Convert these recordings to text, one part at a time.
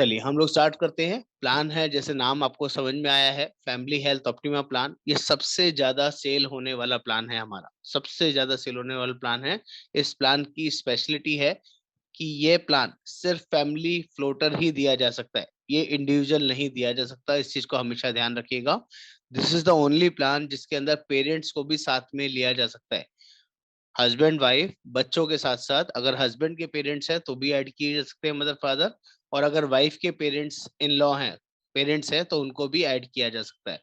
चलिए हम लोग स्टार्ट करते हैं। प्लान है, जैसे नाम आपको समझ में आया है, फैमिली हेल्थ ऑप्टिमा प्लान। ये सबसे ज्यादा सेल होने वाला प्लान है हमारा, सबसे ज्यादा सेल होने वाला प्लान है। इस प्लान की स्पेशलिटी है कि ये प्लान सिर्फ फैमिली फ्लोटर ही दिया जा सकता है, ये इंडिविजुअल नहीं दिया जा सकता। इस चीज को हमेशा ध्यान रखिएगा। This is the only plan जिसके अंदर पेरेंट्स को भी साथ में लिया जा सकता है। हस्बैंड वाइफ बच्चों के साथ साथ, अगर हस्बैंड के पेरेंट्स हैं तो भी ऐड किए जा सकते हैं, मदर फादर। और अगर वाइफ के पेरेंट्स इन लॉ हैं, पेरेंट्स हैं, तो उनको भी ऐड किया जा सकता है।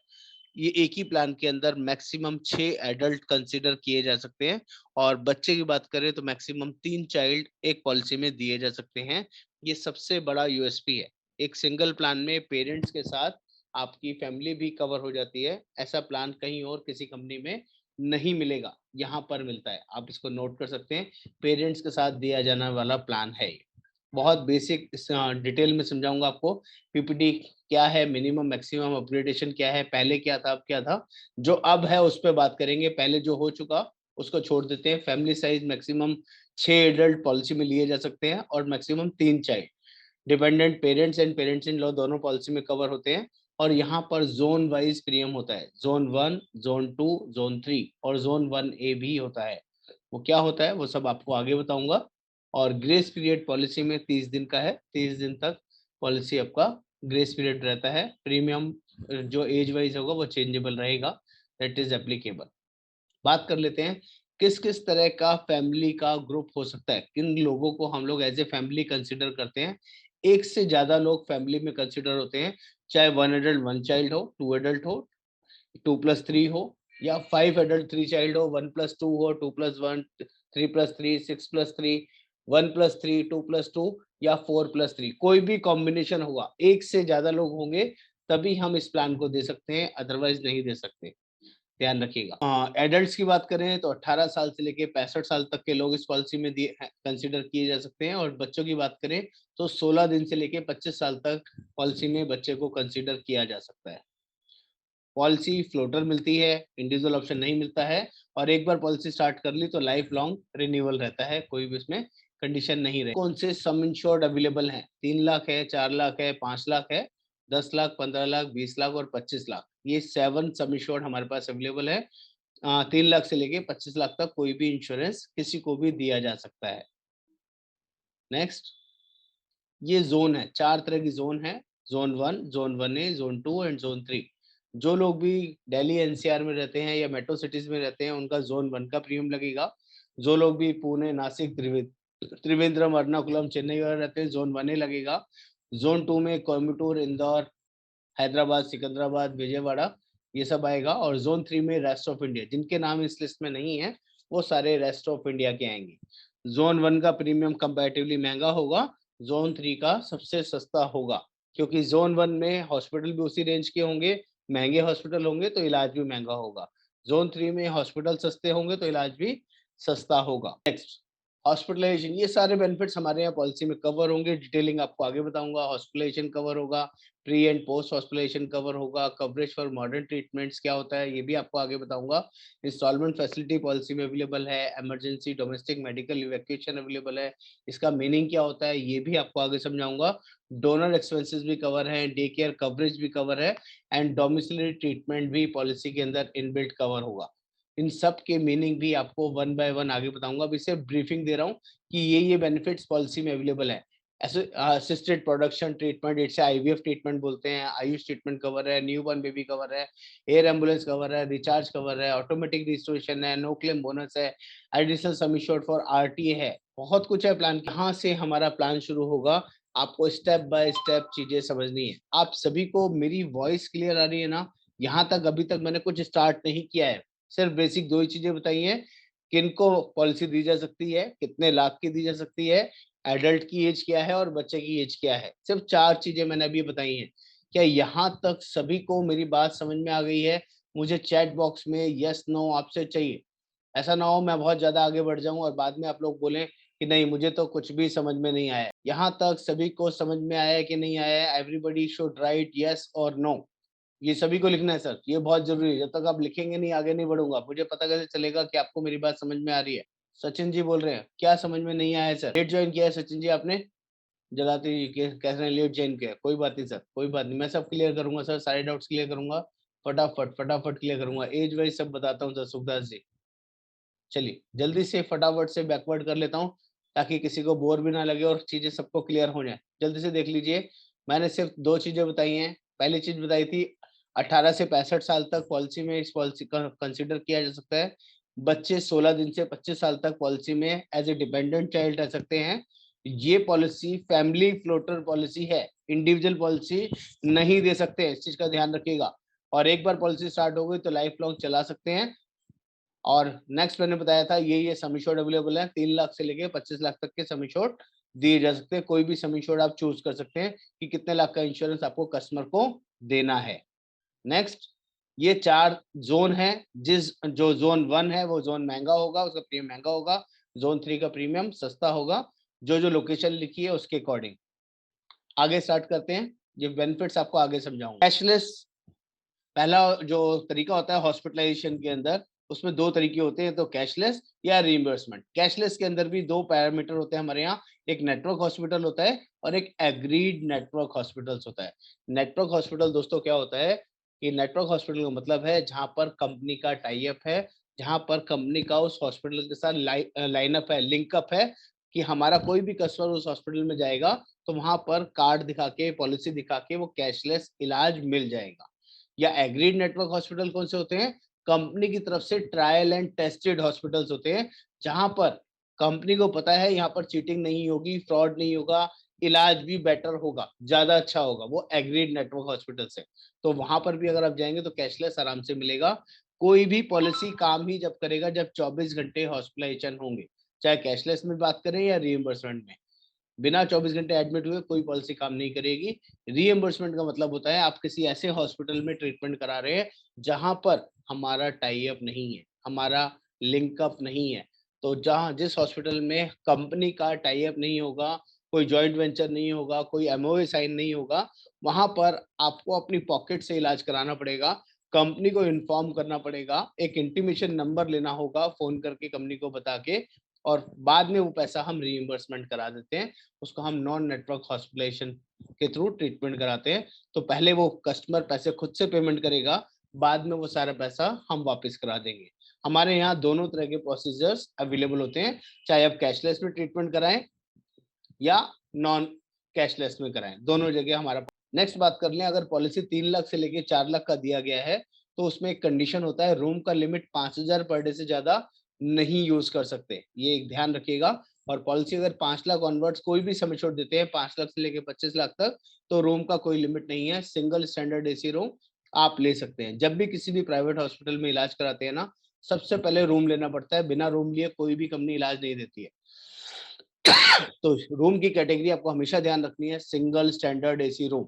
ये एक ही प्लान के अंदर मैक्सिमम 6 एडल्ट कंसिडर किए जा सकते हैं। और बच्चे की बात करें तो मैक्सिमम 3 चाइल्ड एक पॉलिसी में दिए जा सकते हैं। ये सबसे बड़ा यूएसपी है। एक सिंगल प्लान में पेरेंट्स के साथ आपकी फैमिली भी कवर हो जाती है। ऐसा प्लान कहीं और किसी कंपनी में नहीं मिलेगा, यहाँ पर मिलता है। आप इसको नोट कर सकते हैं, पेरेंट्स के साथ दिया जाने वाला प्लान है ये। बहुत बेसिक डिटेल में समझाऊंगा आपको। पीपीटी क्या है, मिनिमम मैक्सिमम अपग्रेडेशन क्या है, पहले क्या था अब क्या था, जो अब है उस पर बात करेंगे। पहले जो हो चुका उसको छोड़ देते हैं। Family size maximum 6 adult policy में लिए जा सकते हैं और maximum 3 child. Dependent parents and parents in law दोनों पॉलिसी में कवर होते हैं। और यहाँ पर जोन वाइज प्रीमियम होता है, जोन 1, जोन 2, जोन 3 और जोन 1A भी होता है। वो क्या होता है वो सब आपको आगे बताऊंगा। और ग्रेस पीरियड पॉलिसी में 30 दिन का है, 30 दिन तक पॉलिसी आपका ग्रेस पीरियड रहता है। प्रीमियम जो एज वाइज होगा वो चेंजेबल रहेगा, दैट इज एप्लीकेबल। बात कर लेते हैं किस किस तरह का फैमिली का ग्रुप हो सकता है, किन लोगों को हम लोग एज ए फैमिली कंसिडर करते हैं। एक से ज्यादा लोग फैमिली में कंसिडर होते हैं, चाहे 1 एडल्ट 1 चाइल्ड हो, 2 एडल्ट हो, 2+3 हो, या 5 एडल्ट 3 चाइल्ड हो, 1+2 हो, 2+1, 3+3, 6+3, 1+3, 2+2 या 4+3, कोई भी कॉम्बिनेशन होगा। एक से ज्यादा लोग होंगे तभी हम इस प्लान को दे सकते हैं, अदरवाइज नहीं दे सकते। ध्यान रखिएगा। एडल्ट्स की बात करें तो 18 साल से लेके 65 साल तक के लोग इस पॉलिसी में दिए कंसिडर किए जा सकते हैं। और बच्चों की बात करें तो 16 दिन से लेके 25 साल तक पॉलिसी में बच्चे को कंसिडर किया जा सकता है। पॉलिसी फ्लोटर मिलती है, इंडिविजुअल ऑप्शन नहीं मिलता है। और एक बार पॉलिसी स्टार्ट कर ली तो लाइफ लॉन्ग रिन्यूअल रहता है, कोई भी इसमें कंडीशन नहीं रहे। कौन से सम इंश्योर्ड अवेलेबल हैं? 3 लाख है, 4 लाख है, 5 लाख है, 10 लाख, 15 लाख, 20 लाख और 25 लाख। ये 7 सम इंश्योर्ड हमारे पास अवेलेबल है। 3 लाख से लेके 25 लाख तक कोई भी इंश्योरेंस किसी को भी दिया जा सकता है। नेक्स्ट, ये जोन है, 4 तरह की जोन है। Zone 1, zone 1A, zone 2 and zone 3। जो लोग भी दिल्ली एनसीआर में रहते हैं या मेट्रो सिटीज में रहते हैं उनका जोन 1 का प्रीमियम लगेगा। जो लोग भी पुणे, नासिक, त्रिवेंद्रम, एर्नाकुलम, चेन्नई वगैरह रहते हैं, जोन 1A लगेगा। जोन 2 में कोयम्बटूर, इंदौर, हैदराबाद, सिकंदराबाद, विजयवाड़ा, ये सब आएगा। और जोन 3 में रेस्ट ऑफ इंडिया, जिनके नाम इस लिस्ट में नहीं है वो सारे रेस्ट ऑफ इंडिया के आएंगे। जोन 1 का प्रीमियम कंपैरेटिवली महंगा होगा, जोन 3 का सबसे सस्ता होगा। क्योंकि जोन 1 में हॉस्पिटल भी उसी रेंज के होंगे, महंगे हॉस्पिटल होंगे तो इलाज भी महंगा होगा। जोन 3 में हॉस्पिटल सस्ते होंगे तो इलाज भी सस्ता होगा। Next, hospitalisation. ये सारे बेनिफिट्स हमारे यहाँ पॉलिसी में कवर होंगे, डिटेलिंग आपको आगे बताऊंगा। हॉस्पिटलाइजेशन कवर होगा, pre and post hospitalisation cover होगा, कवरेज फॉर मॉडर्न ट्रीटमेंट्स क्या होता है ये भी आपको आगे बताऊंगा। इंस्टॉलमेंट फैसिलिटी पॉलिसी में अवेलेबल है, emergency domestic medical evacuation available है, इसका मीनिंग क्या होता है ये भी आपको आगे समझाऊंगा। डोनर एक्सपेंसेस भी कवर है, डे केयर कवरेज भी कवर है, एंड डोमिसिलरी ट्रीटमेंट भी पॉलिसी के अंदर इनबिल्ट कवर होगा। इन सब के मीनिंग भी आपको 1 बाय 1 आगे बताऊंगा। अभी सिर्फ ब्रीफिंग दे रहा हूँ कि ये बेनिफिट्स पॉलिसी में अवेलेबल है। Assisted production treatment, it's IVF treatment बोलते हैं, आयुष ट्रीटमेंट कवर है, न्यूबॉर्न बेबी कवर है, एयर एम्बुलेंस कवर है, रिचार्ज कवर है, ऑटोमेटिक रिस्टोरेशन है, नो क्लेम बोनस है, additional sum assured for RTA है, बहुत कुछ है प्लान। यहाँ से हमारा प्लान शुरू होगा। आपको स्टेप बाय स्टेप चीजें समझनी है। आप सभी को मेरी वॉइस क्लियर आ रही है ना? यहाँ तक अभी तक मैंने कुछ स्टार्ट नहीं किया है, सिर्फ बेसिक 2 ही चीजें बताई हैं। किनको पॉलिसी दी जा सकती है, कितने लाख की दी जा सकती है, एडल्ट की एज क्या है और बच्चे की एज क्या है, सिर्फ 4 चीजें मैंने अभी बताई हैं। क्या यहाँ तक सभी को मेरी बात समझ में आ गई है? मुझे चैट बॉक्स में यस नो आपसे चाहिए। ऐसा ना हो मैं बहुत ज्यादा आगे बढ़ जाऊं और बाद में आप लोग बोलें कि नहीं मुझे तो कुछ भी समझ में नहीं आया। यहाँ तक सभी को समझ में आया है कि नहीं आया है? एवरीबडी शुड राइट यस और नो। ये सभी को लिखना है सर, ये बहुत जरूरी है। जब तक आप लिखेंगे नहीं आगे नहीं बढ़ूंगा। मुझे पता कैसे चलेगा कि आपको मेरी बात समझ में आ रही है? सचिन जी बोल रहे हैं, क्या समझ में नहीं आया है सर? डेट ज्वाइन किया है सचिन जी आपने? जलाते ही कह रहे हैं लियो चेन के, कोई बात नहीं सर, कोई बात नहीं, मैं सब क्लियर करूंगा सर, सारे डाउट्स क्लियर करूंगा, फटाफट फटाफट क्लियर करूंगा, एज वाइज सब बताता हूँ सर सुखदास जी। चलिए जल्दी से फटाफट से बैकवर्ड कर लेता हूँ ताकि किसी को बोर भी ना लगे और चीजें सबको क्लियर हो जाए। जल्दी से देख लीजिए, मैंने सिर्फ 2 चीजें बताई हैं। पहली चीज बताई थी 18 से 65 साल तक पॉलिसी में इस पॉलिसी का कंसीडर किया जा सकता है। बच्चे 16 दिन से 25 साल तक पॉलिसी में एज ए डिपेंडेंट चाइल्ड रह सकते हैं। ये पॉलिसी फैमिली फ्लोटर पॉलिसी है, इंडिविजुअल पॉलिसी नहीं दे सकते, इस चीज का ध्यान रखिएगा। और एक बार पॉलिसी स्टार्ट हो गई तो लाइफ लॉन्ग चला सकते हैं। और नेक्स्ट मैंने बताया था ये सम एश्योर्ड अवेलेबल है, 3 लाख से लेके 25 लाख तक के सम एश्योर्ड दिए जा सकते हैं। कोई भी सम एश्योर्ड आप चूज कर सकते हैं कि कितने लाख का इंश्योरेंस आपको कस्टमर को देना है। नेक्स्ट, ये 4 जोन है, जो जोन 1 है वो जोन महंगा होगा, उसका प्रीमियम महंगा होगा। जोन 3 का प्रीमियम सस्ता होगा, जो लोकेशन लिखी है उसके अकॉर्डिंग। आगे स्टार्ट करते हैं, ये बेनिफिट्स आपको आगे समझाऊंगा। कैशलेस पहला जो तरीका होता है हॉस्पिटलाइजेशन के अंदर, उसमें 2 तरीके होते हैं, तो कैशलेस या रीइंबर्समेंट। कैशलेस के अंदर भी 2 पैरामीटर होते हैं हमारे यहाँ, एक नेटवर्क हॉस्पिटल होता है और एक एग्रीड नेटवर्क हॉस्पिटल्स होता है। नेटवर्क हॉस्पिटल दोस्तों क्या होता है कि नेटवर्क हॉस्पिटल का मतलब है जहाँ पर कंपनी का टाई अप है, जहाँ पर कंपनी का उस हॉस्पिटल के साथ लाइनअप है, लिंकअप है, कि हमारा कोई भी कस्टमर उस हॉस्पिटल में जाएगा तो वहां पर कार्ड दिखा के, पॉलिसी दिखा के वो कैशलेस इलाज मिल जाएगा। या एग्रीड नेटवर्क हॉस्पिटल कौन से होते हैं, कंपनी की तरफ से ट्रायल एंड टेस्टेड हॉस्पिटल्स होते हैं, जहां पर कंपनी को पता है यहाँ पर चीटिंग नहीं होगी, फ्रॉड नहीं होगा, इलाज भी बेटर होगा, ज्यादा अच्छा होगा, वो एग्रीड नेटवर्क हॉस्पिटल से। तो वहां पर भी अगर आप जाएंगे तो कैशलेस आराम से मिलेगा। कोई भी पॉलिसी काम ही जब करेगा जब 24 घंटे हॉस्पिटलाइजेशन होंगे, चाहे कैशलेस में बात करें या रीइंबर्समेंट में। बिना 24 घंटे एडमिट हुए कोई पॉलिसी काम नहीं करेगी। रीएम्बर्समेंट का मतलब होता है आप किसी ऐसे हॉस्पिटल में ट्रीटमेंट करा रहे हैं जहां पर हमारा टाई अप नहीं है, हमारा लिंकअप नहीं है। तो जहां जिस हॉस्पिटल में कंपनी का टाई अप नहीं होगा, कोई जॉइंट वेंचर नहीं होगा, कोई एमओए साइन नहीं होगा, वहां पर आपको अपनी पॉकेट से इलाज कराना पड़ेगा। कंपनी को इन्फॉर्म करना पड़ेगा, एक इंटीमेशन नंबर लेना होगा फोन करके कंपनी को बता के, और बाद में वो पैसा हम रीइंबर्समेंट करा देते हैं। उसको हम नॉन नेटवर्क हॉस्पिटलाइजेशन के थ्रू ट्रीटमेंट कराते हैं। तो पहले वो कस्टमर पैसे खुद से पेमेंट करेगा, बाद में वो सारा पैसा हम वापस करा देंगे। हमारे यहाँ दोनों तरह के प्रोसीजर्स अवेलेबल होते हैं, चाहे आप कैशलेस में ट्रीटमेंट कराएं या नॉन कैशलेस में कराएं, दोनों जगह हमारा। नेक्स्ट बात कर लें, अगर पॉलिसी 3 लाख से लेके 4 लाख का दिया गया है तो उसमें एक कंडीशन होता है, रूम का लिमिट 5,000 पर डे से ज्यादा नहीं यूज कर सकते, ये एक ध्यान रखिएगा। और पॉलिसी अगर 5 लाख ऑनवर्ड्स कोई भी समय छोड़ देते हैं, 5 लाख से लेके 25 लाख तक, तो रूम का कोई लिमिट नहीं है, सिंगल स्टैंडर्ड एसी रूम आप ले सकते हैं। जब भी किसी भी प्राइवेट हॉस्पिटल में इलाज कराते हैं ना, सबसे पहले रूम लेना पड़ता है, बिना रूम लिए कोई भी कंपनी इलाज नहीं देती है। तो रूम की कैटेगरी आपको हमेशा ध्यान रखनी है, सिंगल स्टैंडर्ड एसी रूम।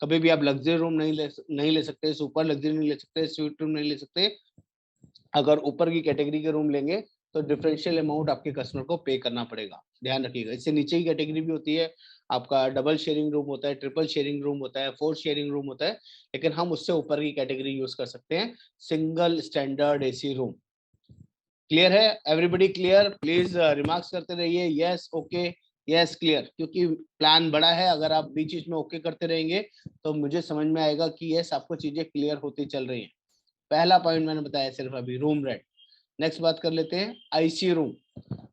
कभी भी आप लग्जरी रूम नहीं ले सकते, सुपर लग्जरी नहीं ले सकते, स्वीट रूम नहीं ले सकते। अगर ऊपर की कैटेगरी के रूम लेंगे तो डिफरेंशियल अमाउंट आपके कस्टमर को पे करना पड़ेगा, ध्यान रखिएगा। इससे नीचे की कैटेगरी भी होती है, आपका डबल शेयरिंग रूम होता है, ट्रिपल शेयरिंग रूम होता है, 4 शेयरिंग रूम होता है, लेकिन हम उससे ऊपर की कैटेगरी यूज कर सकते हैं, single standard AC room. Clear है एवरीबॉडी? क्लियर? प्लीज रिमार्क्स करते रहिए, यस, ओके, यस, क्लियर, क्योंकि प्लान बड़ा है। अगर आप बीच बीच में ओके करते रहेंगे तो मुझे समझ में आएगा कि यस आपको चीजें क्लियर होती चल रही हैं। पहला पॉइंट मैंने बताया सिर्फ अभी, रूम रेंट। नेक्स्ट बात कर लेते हैं आईसी रूम।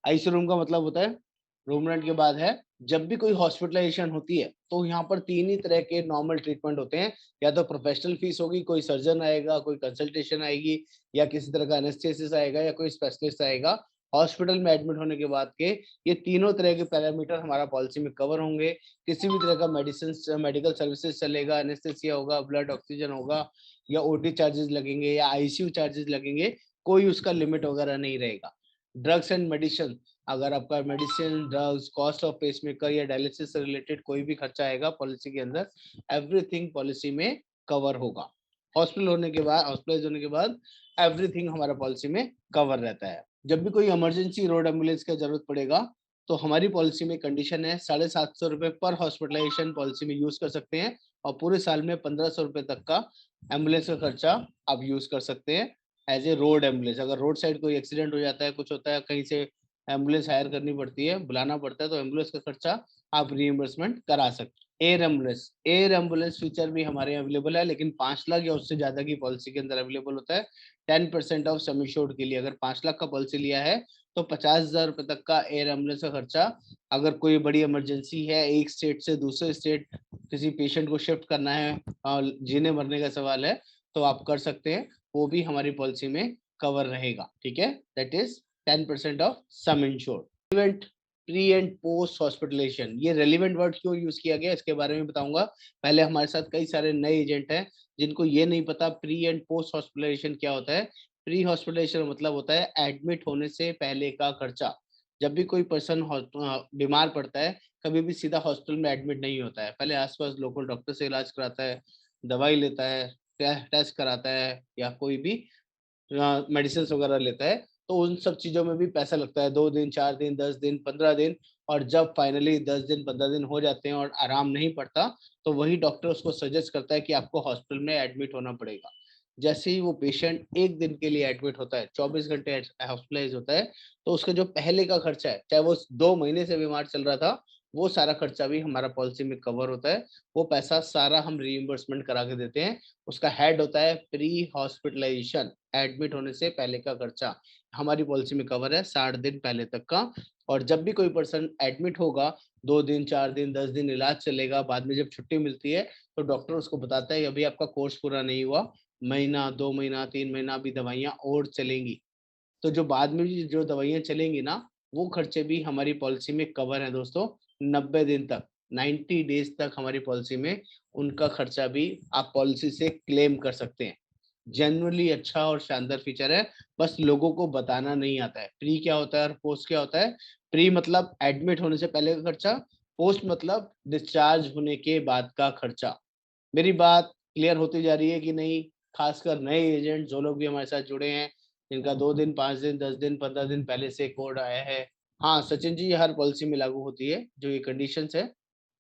आईसी रूम का मतलब होता है, रूम रेंट के बाद है, जब भी कोई हॉस्पिटलाइजेशन होती है तो यहाँ पर 3 ही तरह के नॉर्मल ट्रीटमेंट होते हैं। या तो प्रोफेशनल फीस होगी, कोई सर्जन आएगा, कोई कंसल्टेशन आएगी, या किसी तरह का एनेस्थेसिस आएगा, या कोई स्पेशलिस्ट आएगा। हॉस्पिटल में एडमिट होने के बाद के ये तीनों तरह के पैरामीटर हमारा पॉलिसी में कवर होंगे। किसी भी तरह का मेडिसिन, मेडिकल सर्विसेज चलेगा, एनेस्थेसिया होगा, ब्लड ऑक्सीजन होगा, या ओटी चार्जेस लगेंगे, या आईसीयू चार्जेस लगेंगे, कोई उसका लिमिट वगैरह नहीं रहेगा। ड्रग्स एंड मेडिसिन, अगर आपका medicine, drugs, cost of pacemaker या डायलिसिस से रिलेटेड कोई भी खर्चा आएगा पॉलिसी के अंदर, एवरीथिंग पॉलिसी में कवर होगा। हॉस्पिटलाइज होने के बाद एवरीथिंग हमारा पॉलिसी में कवर रहता है। जब भी कोई इमरजेंसी रोड एम्बुलेंस की जरूरत पड़ेगा तो हमारी पॉलिसी में कंडीशन है, 750 रुपए पर हॉस्पिटलाइजेशन पॉलिसी में यूज कर सकते हैं, और पूरे साल में 1500 रुपए तक का एम्बुलेंस का खर्चा आप यूज कर सकते हैं एज ए रोड एम्बुलेंस। अगर रोड साइड कोई एक्सीडेंट हो जाता है, कुछ होता है, कहीं से एम्बुलेंस हायर करनी पड़ती है, बुलाना पड़ता है, तो एम्बुलेंस का खर्चा आप रीइंबर्समेंट करा सकते हैं। एयर एम्बुलेंस फीचर भी हमारे यहाँ अवेलेबल है, लेकिन 5 लाख या उससे ज्यादा की पॉलिसी के अंदर अवेलेबल होता है। 10% ऑफ सम इंश्योर्ड के लिए, अगर 5 लाख का पॉलिसी लिया है तो 50,000 रुपए तक का एयर एम्बुलेंस का खर्चा, अगर कोई बड़ी इमरजेंसी है, एक स्टेट से दूसरे स्टेट किसी पेशेंट को शिफ्ट करना है और जीने मरने का सवाल है, तो आप कर सकते हैं, वो भी हमारी पॉलिसी में कवर रहेगा। ठीक है, that is 10% of sum insured. Event pre and post hospitalisation, ये रेलिवेंट वर्ड क्यों यूज किया गया इसके बारे में बताऊंगा। पहले हमारे साथ कई सारे नए एजेंट हैं जिनको ये नहीं पता प्री एंड पोस्ट हॉस्पिटलाइजेशन क्या होता है। प्री हॉस्पिटलाइजेशन मतलब होता है एडमिट होने से पहले का खर्चा। जब भी कोई पर्सन बीमार पड़ता है, कभी भी सीधा हॉस्पिटल में एडमिट नहीं होता है, पहले आसपास लोकल डॉक्टर से इलाज कराता है, दवाई लेता है, टेस्ट कराता है, या कोई भी मेडिसिन वगैरह लेता है, तो उन सब चीजों में भी पैसा लगता है, 2 दिन, 4 दिन, 10 दिन, 15 दिन। और जब फाइनली 10 दिन, 15 दिन हो जाते हैं और आराम नहीं पड़ता, तो वही डॉक्टर उसको सजेस्ट करता है कि आपको हॉस्पिटल में एडमिट होना पड़ेगा। जैसे ही वो पेशेंट 1 दिन के लिए एडमिट होता है, 24 घंटे हॉस्पिटलाइज होता है, तो उसका जो पहले का खर्चा है, चाहे वो 2 महीने से बीमार चल रहा था, वो सारा खर्चा भी हमारा पॉलिसी में कवर होता है। वो पैसा सारा हम रीइंबर्समेंट करा के देते हैं। उसका हेड होता है प्री हॉस्पिटलाइजेशन, एडमिट होने से पहले का खर्चा हमारी पॉलिसी में कवर है 60 दिन पहले तक का। और जब भी कोई पर्सन एडमिट होगा, 2 दिन, 4 दिन, 10 दिन इलाज चलेगा, बाद में जब छुट्टी मिलती है, तो डॉक्टर उसको बताता है अभी आपका कोर्स पूरा नहीं हुआ, महीना, 2 महीना, 3 महीना अभी दवाइयाँ और चलेंगी। तो जो बाद में भी जो दवाइयाँ चलेंगी ना, वो खर्चे भी हमारी पॉलिसी में कवर है दोस्तों। 90 दिन तक, 90 डेज तक हमारी पॉलिसी में उनका खर्चा भी आप पॉलिसी से क्लेम कर सकते हैं। जनरली अच्छा और शानदार फीचर है, बस लोगों को बताना नहीं आता है। प्री क्या होता है और पोस्ट क्या होता है। प्री मतलब एडमिट होने से पहले का खर्चा, पोस्ट मतलब डिस्चार्ज होने के बाद का खर्चा। मेरी बात क्लियर होती जा रही है कि नहीं? खासकर नए एजेंट जो लोग भी हमारे साथ जुड़े हैं, जिनका 2 दिन, 5 दिन, 10 दिन, 15 दिन पहले से कोड आया है। हाँ सचिन जी, ये हर पॉलिसी में लागू होती है जो ये कंडीशंस है।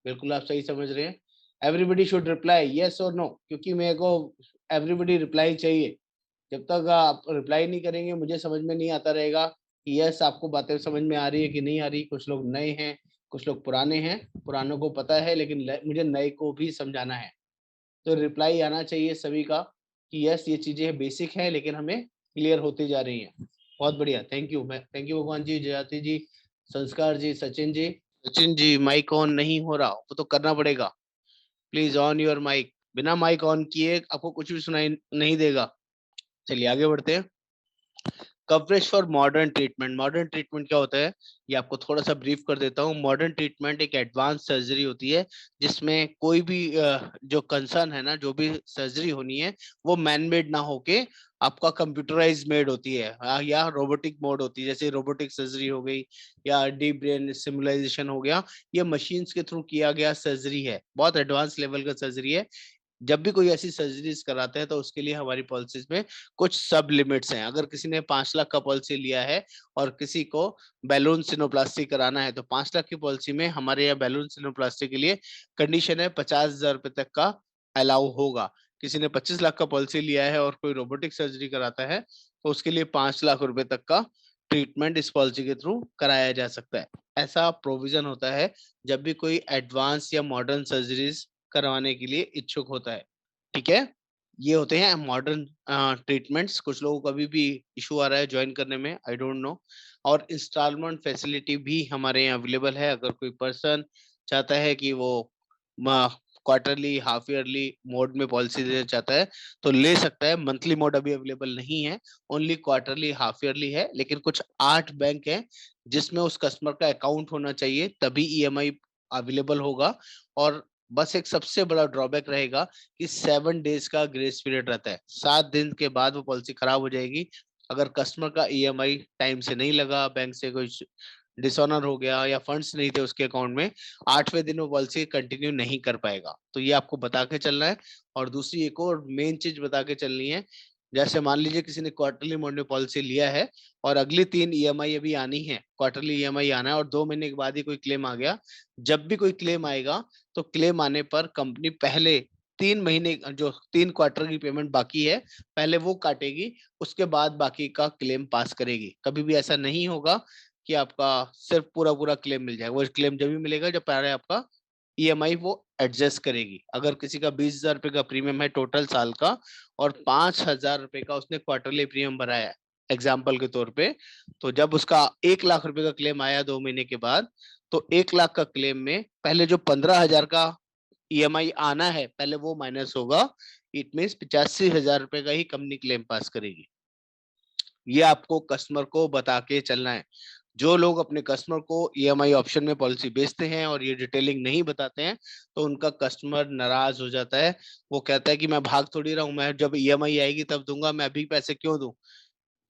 बिल्कुल आप सही समझ रहे हैं। एवरीबडी शुड रिप्लाई यस और नो, क्योंकि मेरे को एवरीबडी रिप्लाई चाहिए। जब तक आप रिप्लाई नहीं करेंगे, मुझे समझ में नहीं आता रहेगा कि यस आपको बातें समझ में आ रही है कि नहीं आ रही। कुछ लोग नए हैं, कुछ लोग पुराने हैं, पुरानों को पता है, लेकिन मुझे नए को भी समझाना है। तो रिप्लाई आना चाहिए सभी का कि यस ये चीजें बेसिक है, लेकिन हमें क्लियर होती जा रही हैं। बहुत बढ़िया, थैंक यू। मैं thank you Bhagwan ji, Jayati ji, Sanskar ji, Sachin ji. Sachin ji mike on नहीं हो रहा, वो तो करना पड़ेगा। Please on your mike. बिना माइक ऑन किए आपको कुछ भी सुनाई नहीं देगा। चलिए आगे बढ़ते हैं। Coverage for modern treatment. Modern treatment क्या होता है, ये आपको थोड़ा सा ब्रीफ कर देता हूँ। मॉडर्न ट्रीटमेंट एक एडवांस सर्जरी होती है, जिसमें कोई भी जो कंसर्न है ना, जो भी सर्जरी होनी है, वो मैन मेड ना होके आपका कंप्यूटराइज मेड होती है, या रोबोटिक मोड होती है। जैसे रोबोटिक सर्जरी हो गई, या डीप ब्रेन सिमुलाइजेशन हो गया, ये मशीन्स के थ्रू किया गया सर्जरी है, बहुत एडवांस लेवल का सर्जरी है। जब भी कोई ऐसी सर्जरीज कराते हैं, तो उसके लिए हमारी पॉलिसीज में कुछ सब लिमिट्स हैं। अगर किसी ने 5 लाख का पॉलिसी लिया है और किसी को बैलून सिनोप्लास्टी कराना है, तो 5 लाख की पॉलिसी में हमारे यहाँ बैलून सिनोप्लास्टी के लिए कंडीशन है 50,000 रुपए तक का अलाउ होगा। किसी ने 25 लाख का पॉलिसी लिया है और कोई रोबोटिक सर्जरी कराता है, तो उसके लिए 5 लाख रुपए तक का ट्रीटमेंट इस पॉलिसी के थ्रू कराया जा सकता है। ऐसा प्रोविजन होता है जब भी कोई एडवांस या मॉडर्न सर्जरीज करवाने के लिए इच्छुक होता है। ठीक है, ये होते हैं मॉडर्न ट्रीटमेंट्स। कुछ लोगों को अभी भी इशू आ रहा है ज्वाइन करने में, आई डोंट नो। और इंस्टॉलमेंट फैसिलिटी भी हमारे यहाँ अवेलेबल है। अगर कोई पर्सन चाहता है कि वो क्वार्टरली, हाफ ईयरली मोड में पॉलिसी लेना चाहता है, तो ले सकता है। मंथली मोड अभी अवेलेबल नहीं है, ओनली क्वार्टरली, हाफ ईयरली है। लेकिन कुछ 8 बैंक हैं जिसमें उस कस्टमर का अकाउंट होना चाहिए, तभी ईएमआई अवेलेबल होगा। और बस एक सबसे बड़ा ड्रॉबैक रहेगा कि 7 डेज का ग्रेस पीरियड रहता है। 7 दिन के बाद वो पॉलिसी खराब हो जाएगी। अगर कस्टमर का ईएमआई टाइम से नहीं लगा, बैंक से कोई डिसऑनर हो गया या फंड्स नहीं थे उसके अकाउंट में, 8वें दिन वो पॉलिसी कंटिन्यू नहीं कर पाएगा। तो ये आपको बता के चलना है। और दूसरी एक और मेन चीज बता के चलनी है। जैसे मान लीजिए किसी ने क्वार्टरली मोड में पॉलिसी लिया है और अगली 3 ईएमआई अभी आनी है, क्वार्टरली ईएमआई आना है, और 2 महीने के बाद ही कोई क्लेम आ गया। जब भी कोई क्लेम आएगा, तो क्लेम आने पर कंपनी पहले 3 महीने, जो 3 क्वार्टर की पेमेंट बाकी है, पहले वो काटेगी, उसके बाद बाकी का क्लेम पास करेगी। कभी भी ऐसा नहीं होगा कि आपका सिर्फ पूरा पूरा क्लेम मिल जाएगा। वो क्लेम जब भी मिलेगा जब पहले आपका ईएमआई वो एडजस्ट करेगी। अगर किसी का 20,000 रुपए का प्रीमियम है टोटल साल का और 5,000 रुपए का उसने क्वार्टरली प्रीमियम भरा है एग्जाम्पल के तौर पे, तो जब उसका 1 लाख रुपए का क्लेम आया 2 महीने के बाद, तो 1 लाख का क्लेम में पहले जो 15,000 का ईएमआई आना है पहले वो माइनस होगा। इट मीन्स 85,000 रुपए का ही कंपनी क्लेम पास करेगी। ये आपको कस्टमर को बता के चलना है। जो लोग अपने कस्टमर को ईएमआई ऑप्शन में पॉलिसी बेचते हैं और ये डिटेलिंग नहीं बताते हैं, तो उनका कस्टमर नाराज हो जाता है। वो कहता है कि मैं भाग थोड़ी रहा हूँ, मैं जब ईएमआई आएगी तब दूंगा, मैं अभी पैसे क्यों दूं।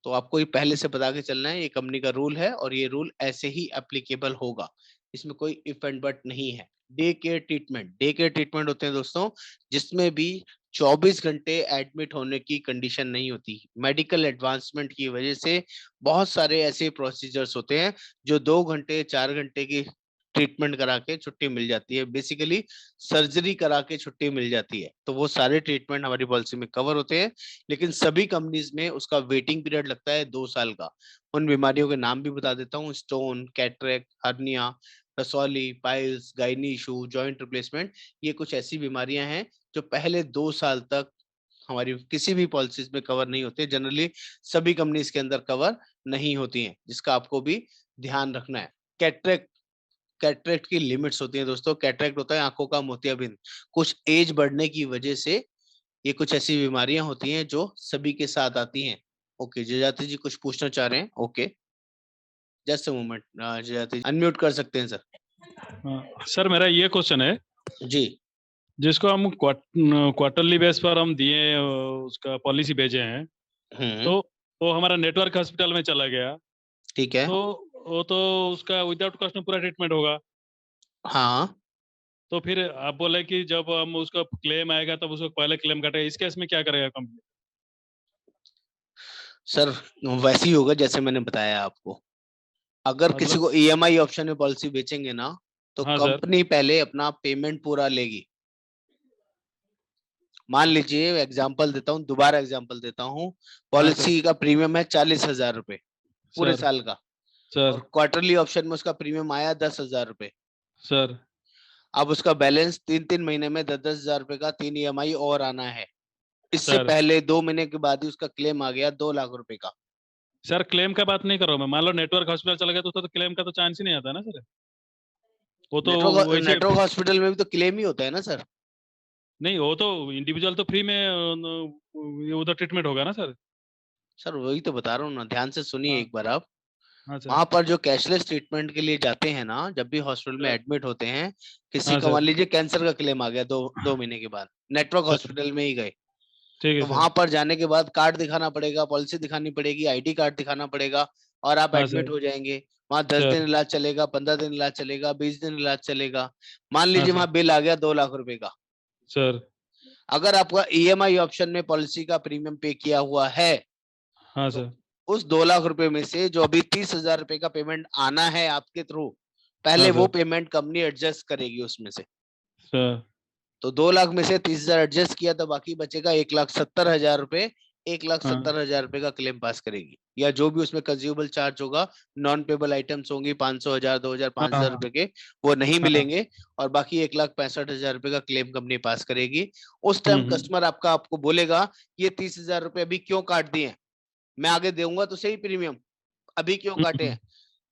तो आपको ये पहले से बता के चलना है, ये कंपनी का रूल है और ये रूल ऐसे ही एप्लीकेबल होगा, इसमें कोई इफ एंड बट नहीं है। Day care treatment, day care treatment होते हैं दोस्तों जिसमें भी 24 घंटे एडमिट होने की कंडीशन नहीं होती। मेडिकल एडवांसमेंट की वजह से बहुत सारे ऐसे प्रोसीजर्स होते हैं जो 2 घंटे 4 घंटे की ट्रीटमेंट करा के छुट्टी मिल जाती है, बेसिकली सर्जरी करा के छुट्टी मिल जाती है। तो वो सारे ट्रीटमेंट हमारी पॉलिसी में कवर होते हैं, लेकिन सभी कंपनीज में उसका वेटिंग पीरियड लगता है 2 साल का। उन बीमारियों के नाम भी बता देता हूँ, स्टोन, कैटरेक्ट, हर्निया, रसौली, piles, gynae issue, joint replacement. ये कुछ ऐसी बीमारियां हैं जो पहले 2 साल तक हमारी किसी भी पॉलिसीज में कवर नहीं होते, जनरली सभी कंपनीज के अंदर कवर नहीं होती हैं, जिसका आपको भी ध्यान रखना है। कैटरेक्ट, कैटरेक्ट की लिमिट्स होती हैं दोस्तों। कैटरेक्ट होता है आंखों का मोतियाबिंद। कुछ एज बढ़ने की वजह से ये कुछ ऐसी बीमारियां होती हैं जो सभी के साथ आती हैं। ओके जजाति जी कुछ पूछना चाह रहे हैं? ओके जस्ट अ मोमेंट, जजाति जी अनम्यूट कर सकते हैं सर। सर मेरा ये क्वेश्चन है, जी जिसको हम क्वार्टरली बेस पर हम दिए उसका पॉलिसी भेजे हैं, तो वो हमारा नेटवर्क हॉस्पिटल में चला गया, ठीक है। तो वो तो उसका विदाउट कॉस्ट में पूरा ट्रीटमेंट होगा। हाँ तो फिर आप बोले कि जब हम उसका क्लेम आएगा तब उसको पहले क्लेम काटेगा, इस केस में क्या करेगा कंपनी? सर वैसे ही होगा जैसे मैंने बताया आपको। अगर किसी मतलब? को ईएमआई ऑप्शन में पॉलिसी बेचेंगे ना, तो हाँ सर। कंपनी पहले अपना पेमेंट पूरा लेगी। मान लीजिए एग्जांपल देता हूँ, दोबारा एग्जांपल देता हूँ, हाँ सर। पॉलिसी का प्रीमियम है 40,000 रुपए पूरे सर। साल का, सर। और क्वार्टरली ऑप्शन में उसका प्रीमियम आया 10,000 रुपए। सर। अब उसका बैलेंस 3-3 महीने में 10-10 हजार रुपए का 3 ईएमआई और आना है। इससे सर। पहले 2 महीने के बाद ही उसका क्लेम आ गया 2 लाख रुपए का। सर क्लेम का बात नहीं कर रहा हूँ मैं, मान लो नेटवर्क हॉस्पिटल चला गया तो उसका तो क्लेम का तो चांस ही नहीं आता ना सर। वो तो नेटवर्क वैसे नेटवर्क हॉस्पिटल में भी तो क्लेम ही होता है ना सर। नहीं, वो तो इंडिविजुअल तो फ्री में ये उधर ट्रीटमेंट होगा ना सर। सर वही तो बता रहा हूँ ना, ध्यान से सुनिए हाँ। एक बार आप। हाँ सर। वहां पर जो कैशलेस ट्रीटमेंट के लिए जाते हैं ना, जब भी हॉस्पिटल में सर। एडमिट होते हैं, किसी हाँ का मान सर। लीजिए कैंसर का क्लेम आ गया दो दो महीने के बाद, नेटवर्क सर हॉस्पिटल में ही गए, ठीक है तो सर। वहां पर जाने के बाद कार्ड दिखाना पड़ेगा, पॉलिसी दिखानी पड़ेगी, आईडी कार्ड दिखाना पड़ेगा, और आप हाँ एडमिट सर। हो जाएंगे। वहां 10 दिन सर। इलाज चलेगा, 15 दिन इलाज चलेगा, 20 दिन इलाज चलेगा। मान हाँ लीजिए सर। वहां बिल आ गया 2 लाख रुपए का। सर। अगर आपका ईएमआई ऑप्शन में पॉलिसी का प्रीमियम पे किया हुआ है, हाँ तो सर। उस 2 लाख रुपए में से जो अभी 30,000 रुपए का पेमेंट आना है आपके थ्रू, हाँ पहले वो सर। पेमेंट कंपनी एडजस्ट करेगी उसमें से। सर। तो 2 लाख में से 30,000 एडजस्ट किया तो बाकी बचेगा 1,70,000 रुपए। 1,70,000 रुपए का क्लेम पास करेगी, या जो भी उसमें कंज्यूमेबल चार्ज होगा, नॉन पेबल आइटम्स होंगी 500, 1,000, 2,000, हाँ। 5,000 रुपए के, वो नहीं हाँ। मिलेंगे। और बाकी 1,65,000 रुपए का क्लेम कंपनी पास करेगी। उस टाइम हम्म। कस्टमर आपको बोलेगा ये 30,000 रुपए अभी क्यों काट दिए, मैं आगे दूंगा तो सही प्रीमियम, अभी क्यों काटे हम्म। हैं।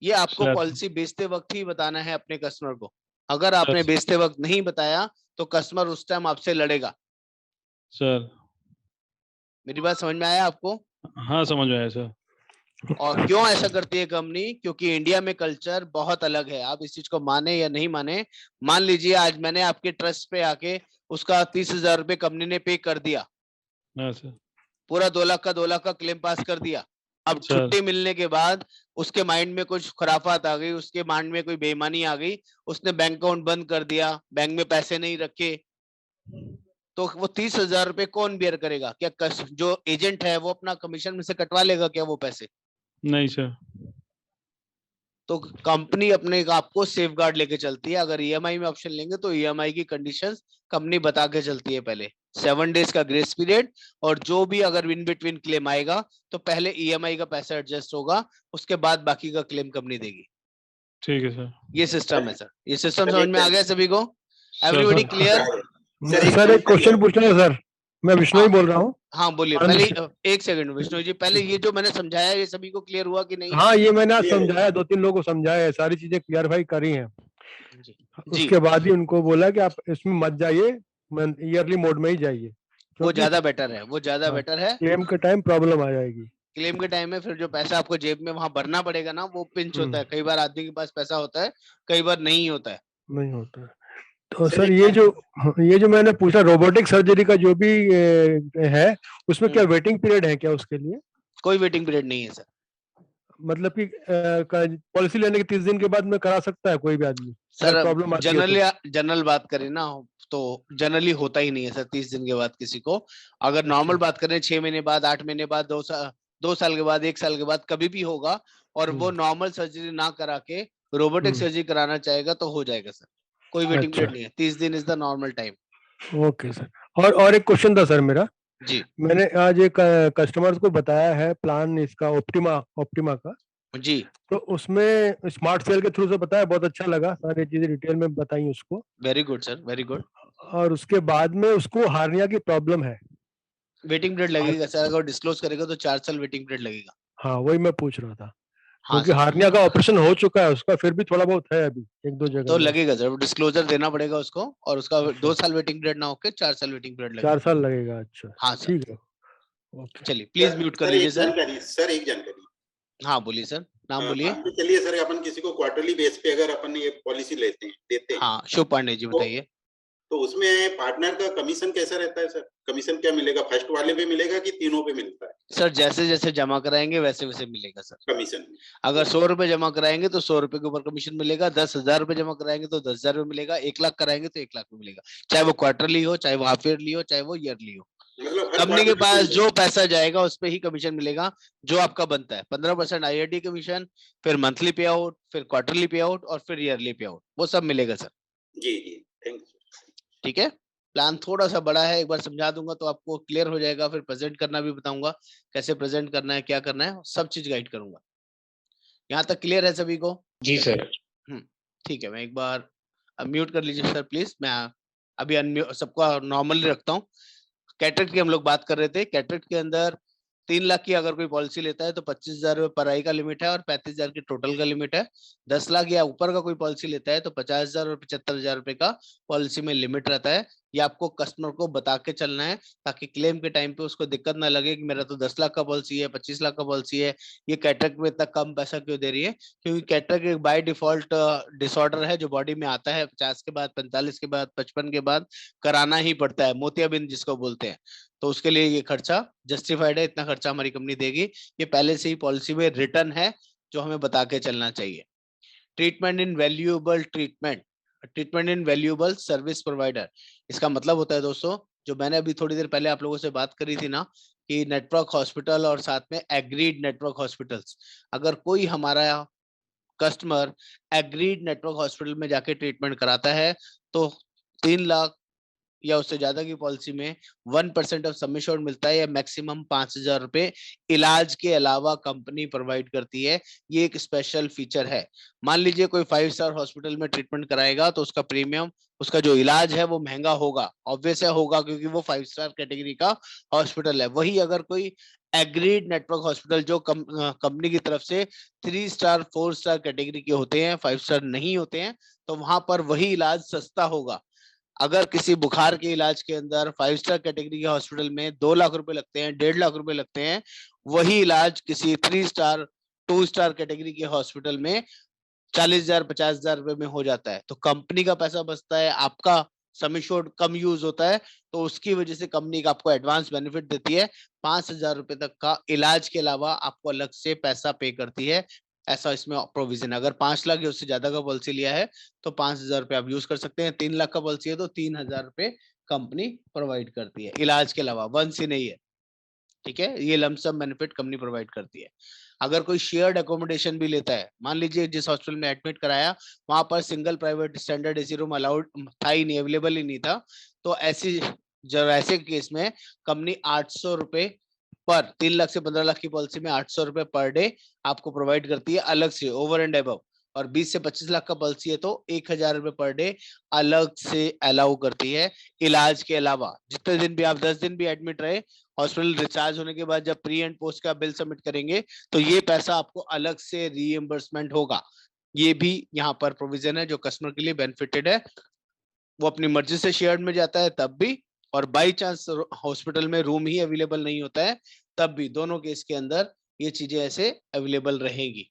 ये आपको सर। पॉलिसी बेचते वक्त ही बताना है अपने कस्टमर को। अगर आपने सर। बेचते वक्त नहीं बताया तो कस्टमर उस टाइम आपसे लड़ेगा। सर। मेरी बात समझ में आया आपको? हाँ समझ में आया सर। और क्यों ऐसा करती है कंपनी? क्योंकि इंडिया में कल्चर बहुत अलग है, आप इस चीज को माने या नहीं माने। मान लीजिए आज मैंने आपके ट्रस्ट पे आके उसका 30,000 रुपए कंपनी ने पे कर दिया, हाँ सर। पूरा 2 लाख का क्लेम पास कर दिया। अब सर। छुट्टी मिलने के बाद उसके माइंड में कुछ खुराफात आ गई, उसके माइंड में कोई बेईमानी आ गई, उसने बैंक अकाउंट बंद कर दिया, बैंक में पैसे नहीं रखे, तो वो 30,000 रुपए कौन बेयर करेगा? क्या जो एजेंट है वो अपना कमीशन में से कटवा लेगा क्या वो पैसे? नहीं सर। तो कंपनी अपने आपको सेफ गार्ड लेके चलती है। अगर ईएमआई में ऑप्शन लेंगे तो ईएमआई की कंडीशंस कंपनी बता के चलती है पहले। 7 डेज का ग्रेस पीरियड, और जो भी अगर इन बिटवीन क्लेम आएगा तो पहले ईएमआई का पैसा एडजस्ट होगा, उसके बाद बाकी का क्लेम कंपनी देगी। ठीक है सर। ये सिस्टम है सर। ये सिस्टम समझ में आ गया सभी को? Sir everybody sir clear? Sir एक क्वेश्चन पूछना है सर, मैं विष्णु ही बोल रहा हूँ। हाँ बोलिए। पहले एक सेकंड विष्णु जी, पहले ये जो मैंने समझाया ये सभी को क्लियर हुआ कि नहीं? हाँ ये मैंने आज समझाया, 2-3 लोगों को समझाया है, सारी चीजें क्लियरफाई करी हैं। जी। उसके बाद ही उनको बोला कि आप इसमें मत जाइए, ईयरली मोड में ही जाइए, वो ज्यादा बेटर है, वो ज्यादा बेटर है। क्लेम के टाइम प्रॉब्लम आ जाएगी। क्लेम के टाइम में फिर जो पैसा आपको जेब में वहां भरना पड़ेगा ना, वो पिंच होता है। कई बार आदमी के पास पैसा होता है, कई बार नहीं होता है। नहीं होता है। तो सर ये जो मैंने पूछा रोबोटिक सर्जरी का जो भी है, उसमें क्या वेटिंग पीरियड है क्या उसके लिए? कोई वेटिंग पीरियड नहीं है सर। मतलब कि पॉलिसी लेने के 30 दिन के बाद में करा सकता है कोई भी आदमी सर? प्रॉब्लम आती है तो? जनरल बात करें ना तो जनरली होता ही नहीं है सर 30 दिन के बाद किसी को। अगर नॉर्मल बात करें 6 महीने बाद, 8 महीने बाद, 2 साल के बाद, 1 साल के बाद कभी भी होगा, और वो नॉर्मल सर्जरी ना करा के रोबोटिक सर्जरी कराना चाहेगा तो हो जाएगा सर। कोई वेटिंग पीरियड नहीं है, 30 दिन is the normal time. Okay sir. और एक क्वेश्चन था सर मेरा जी। मैंने आज एक कस्टमर्स को बताया है प्लान इसका ऑप्टिमा का जी। तो उसमें स्मार्ट सेल के थ्रू से बताया, बहुत अच्छा लगा, सारी चीजें डिटेल में बताई उसको। Very good sir, very good. और उसके बाद में उसको हार्निया की प्रॉब्लम है। वेटिंग पीरियड लगेगा सर, अगर डिस्क्लोज करेगा तो 4 साल वेटिंग पीरियड लगेगा। हाँ वही मैं पूछ रहा था। हाँ क्योंकि हार्निया का ऑपरेशन हो चुका है उसका, फिर भी थोड़ा बहुत है अभी 1-2 जगह तो में। लगेगा सर, डिस्क्लोजर देना पड़ेगा उसको, और उसका 2 साल वेटिंग पीरियड ना होके 4 साल वेटिंग पीरियड लगेगा। 4 साल लगेगा, अच्छा। हाँ सर। ठीक है, ओके। चलिए प्लीज म्यूट कर लीजिए सर। एक जानकारी। हाँ बोलिए सर, नाम बोलिए। मान के चलिए सर, अपन किसी को क्वार्टरली बेस पे अगर अपन ये पॉलिसी देते हैं। हाँ शिव पांडे जी बताइए। तो उसमें पार्टनर का कमीशन कैसा रहता है सर? कमीशन क्या मिलेगा? फर्स्ट वाले पे मिलेगा कि तीनों पे मिलता है? सर जैसे जैसे जमा कराएंगे वैसे वैसे मिलेगा सर कमीशन। अगर 100 रुपए जमा कराएंगे तो 100 रुपए के ऊपर कमीशन मिलेगा। 10,000 रुपए जमा कराएंगे तो 10,000 रुपए मिलेगा। 1 लाख कराएंगे तो 1 लाख में मिलेगा, चाहे वो क्वार्टरली हो, चाहे वो हाफ ईयरली हो, चाहे वो ईयरली हो। मतलब कंपनी के पास जो पैसा जाएगा उस पे ही कमीशन मिलेगा जो आपका बनता है। 15% आईआरडी कमीशन, फिर मंथली पे आउट, फिर क्वार्टरली पे आउट, और फिर ईयरली पे आउट, वो सब मिलेगा सर। जी जी, थैंक यू। ठीक है। प्लान थोड़ा सा बड़ा है, एक बार समझा दूंगा तो आपको क्लियर हो जाएगा। फिर प्रेजेंट करना भी बताऊंगा, कैसे प्रेजेंट करना है, क्या करना है, सब चीज गाइड करूंगा। यहाँ तक क्लियर है सभी को? जी सर। ठीक है। मैं एक बार म्यूट कर लीजिए सर प्लीज। मैं अभी अनम्यूट सबका नॉर्मली रखता हूँ। कैटरेक्ट की हम लोग बात कर रहे थे। कैटरेक्ट के अंदर 3 लाख की अगर कोई पॉलिसी लेता है तो 25,000 रुपए पर आई का लिमिट है और 35,000 की टोटल का लिमिट है। 10 लाख या ऊपर का कोई पॉलिसी लेता है तो 50,000 और 75,000 रुपए का पॉलिसी में लिमिट रहता है। ये आपको कस्टमर को बता के चलना है ताकि क्लेम के टाइम पे उसको दिक्कत ना लगे कि मेरा तो 10 लाख का पॉलिसी है, 25 लाख का पॉलिसी है, ये कैटरेक्ट में इतना कम पैसा क्यों दे रही है। क्योंकि कैटरेक्ट एक बाय डिफॉल्ट डिसऑर्डर है जो बॉडी में आता है 50 के बाद, 45 के बाद, 55 के बाद कराना ही पड़ता है, मोतियाबिंद जिसको बोलते हैं। तो उसके लिए ये खर्चा जस्टिफाइड है, इतना खर्चा हमारी कंपनी देगी। ये पहले से ही पॉलिसी में रिटर्न है जो हमें बता के चलना चाहिए। ट्रीटमेंट इन वैल्यूएबल ट्रीटमेंट इन वैल्यूएबल सर्विस प्रोवाइडर, इसका मतलब होता है दोस्तों, जो मैंने अभी थोड़ी देर पहले आप लोगों से बात करी थी ना कि नेटवर्क हॉस्पिटल और साथ में एग्रीड नेटवर्क हॉस्पिटल्स, अगर कोई हमारा कस्टमर एग्रीड नेटवर्क हॉस्पिटल में जाके ट्रीटमेंट कराता है तो 3 लाख या उससे ज्यादा की पॉलिसी में 1% ऑफ सम एश्योर्ड मिलता है, या मैक्सिमम 5,000 रुपए इलाज के अलावा कंपनी प्रोवाइड करती है। ये एक स्पेशल फीचर है। मान लीजिए कोई 5 स्टार हॉस्पिटल में ट्रीटमेंट कराएगा तो उसका प्रीमियम, उसका जो इलाज है वो महंगा होगा, ऑब्वियस है होगा, क्योंकि वो 5 स्टार कैटेगरी का हॉस्पिटल है। वही अगर कोई एग्रीड नेटवर्क हॉस्पिटल जो कंपनी की तरफ से 3 स्टार 4 स्टार कैटेगरी के होते हैं, 5 स्टार नहीं होते हैं, तो वहां पर वही इलाज सस्ता होगा। अगर किसी बुखार के इलाज के अंदर 5 स्टार कैटेगरी के हॉस्पिटल में 2 लाख रुपए लगते हैं, 1.5 लाख रुपए लगते हैं, वही इलाज किसी 3 स्टार 2 स्टार कैटेगरी के हॉस्पिटल में 40,000 50,000 रुपए में हो जाता है। तो कंपनी का पैसा बचता है, आपका सम एश्योर्ड कम यूज होता है, तो उसकी वजह से कंपनी का आपको एडवांस बेनिफिट देती है। 5,000 रुपए तक का इलाज के अलावा आपको अलग से पैसा पे करती है। ऐसा इसमें प्रोविजन है। अगर 5 लाख या उससे ज्यादा का पॉलिसी लिया है तो 5,000 रुपए आप यूज कर सकते हैं। 3 लाख का पॉलिसी है तो 3,000 रुपए कंपनी प्रोवाइड करती है इलाज के अलावा, वंस ही नहीं है। ठीक है, ये लमसम बेनिफिट कंपनी प्रोवाइड करती है। अगर कोई शेयर्ड अकोमोडेशन भी लेता है, मान लीजिए जिस हॉस्पिटल में एडमिट कराया वहां पर single private standard AC room allowed था ही नहीं, अवेलेबल ही नहीं था, तो ऐसी जब ऐसे केस में कंपनी 800 रुपए पर 3 लाख से 15 लाख की पॉलिसी में 800 रुपए पर डे आपको प्रोवाइड करती है अलग से ओवर एंड अबव, और 20 से 25 लाख का पॉलिसी है तो 1000 रुपए पर डे अलग से अलाउ करती है इलाज के अलावा। जितने दिन भी आप 10 दिन भी एडमिट रहे, हॉस्पिटल रिचार्ज होने के बाद जब प्री एंड पोस्ट का बिल सबमिट करेंगे तो ये पैसा आपको अलग से रीइंबर्समेंट होगा। ये भी यहाँ पर प्रोविजन है जो कस्टमर के लिए बेनिफिटेड है। वो अपनी मर्जी से शेयर्ड में जाता है तब भी, और बाई चांस हॉस्पिटल में रूम ही अवेलेबल नहीं होता है तब भी, दोनों केस के अंदर ये चीजें ऐसे अवेलेबल रहेंगी।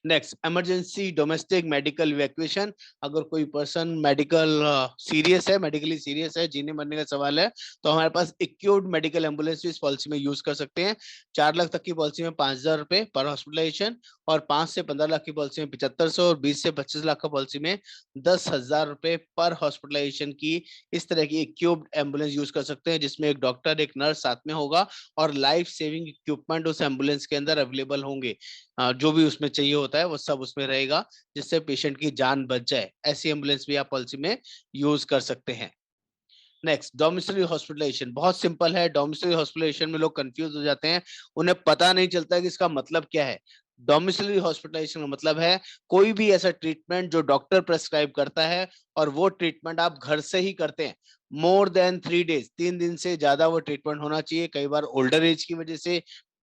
Next, emergency domestic medical evacuation. अगर कोई पर्सन मेडिकल सीरियस है, मेडिकली सीरियस है, जीने मरने का सवाल है, तो हमारे पास इक्विप्ड मेडिकल एम्बुलेंस इस पॉलिसी में यूज कर सकते हैं। 4 लाख तक की पॉलिसी में 5000 रुपए पर हॉस्पिटलाइजेशन, और 5 से 15 लाख की पॉलिसी में 7500, और 20 से 25 लाख का पॉलिसी में 10,000 रुपए पर हॉस्पिटलाइजेशन की इस तरह की इक्विप्ड एम्बुलेंस यूज कर सकते हैं, जिसमें एक डॉक्टर एक नर्स साथ में होगा और लाइफ सेविंग इक्विपमेंट उस एम्बुलेंस के अंदर अवेलेबल होंगे। जो भी उसमें चाहिए होता है वो सब उसमें रहेगा जिससे पेशेंट की जान बच जाए। ऐसी एम्बुलेंस भी आप पॉलिसी में यूज कर सकते हैं। Next, domiciliary hospitalisation. बहुत सिंपल है। डोमिसिलरी हॉस्पिटलाइजेशन में लोग कंफ्यूज हो जाते हैं, उन्हें पता नहीं चलता कि इसका मतलब क्या है। डोमिसिलरी हॉस्पिटलाइजेशन का मतलब है कोई भी ऐसा ट्रीटमेंट जो डॉक्टर प्रेस्क्राइब करता है और वो ट्रीटमेंट आप घर से ही करते हैं। मोर देन 3 डेज, 3 दिन से ज्यादा वो ट्रीटमेंट होना चाहिए। कई बार ओल्डर एज की वजह से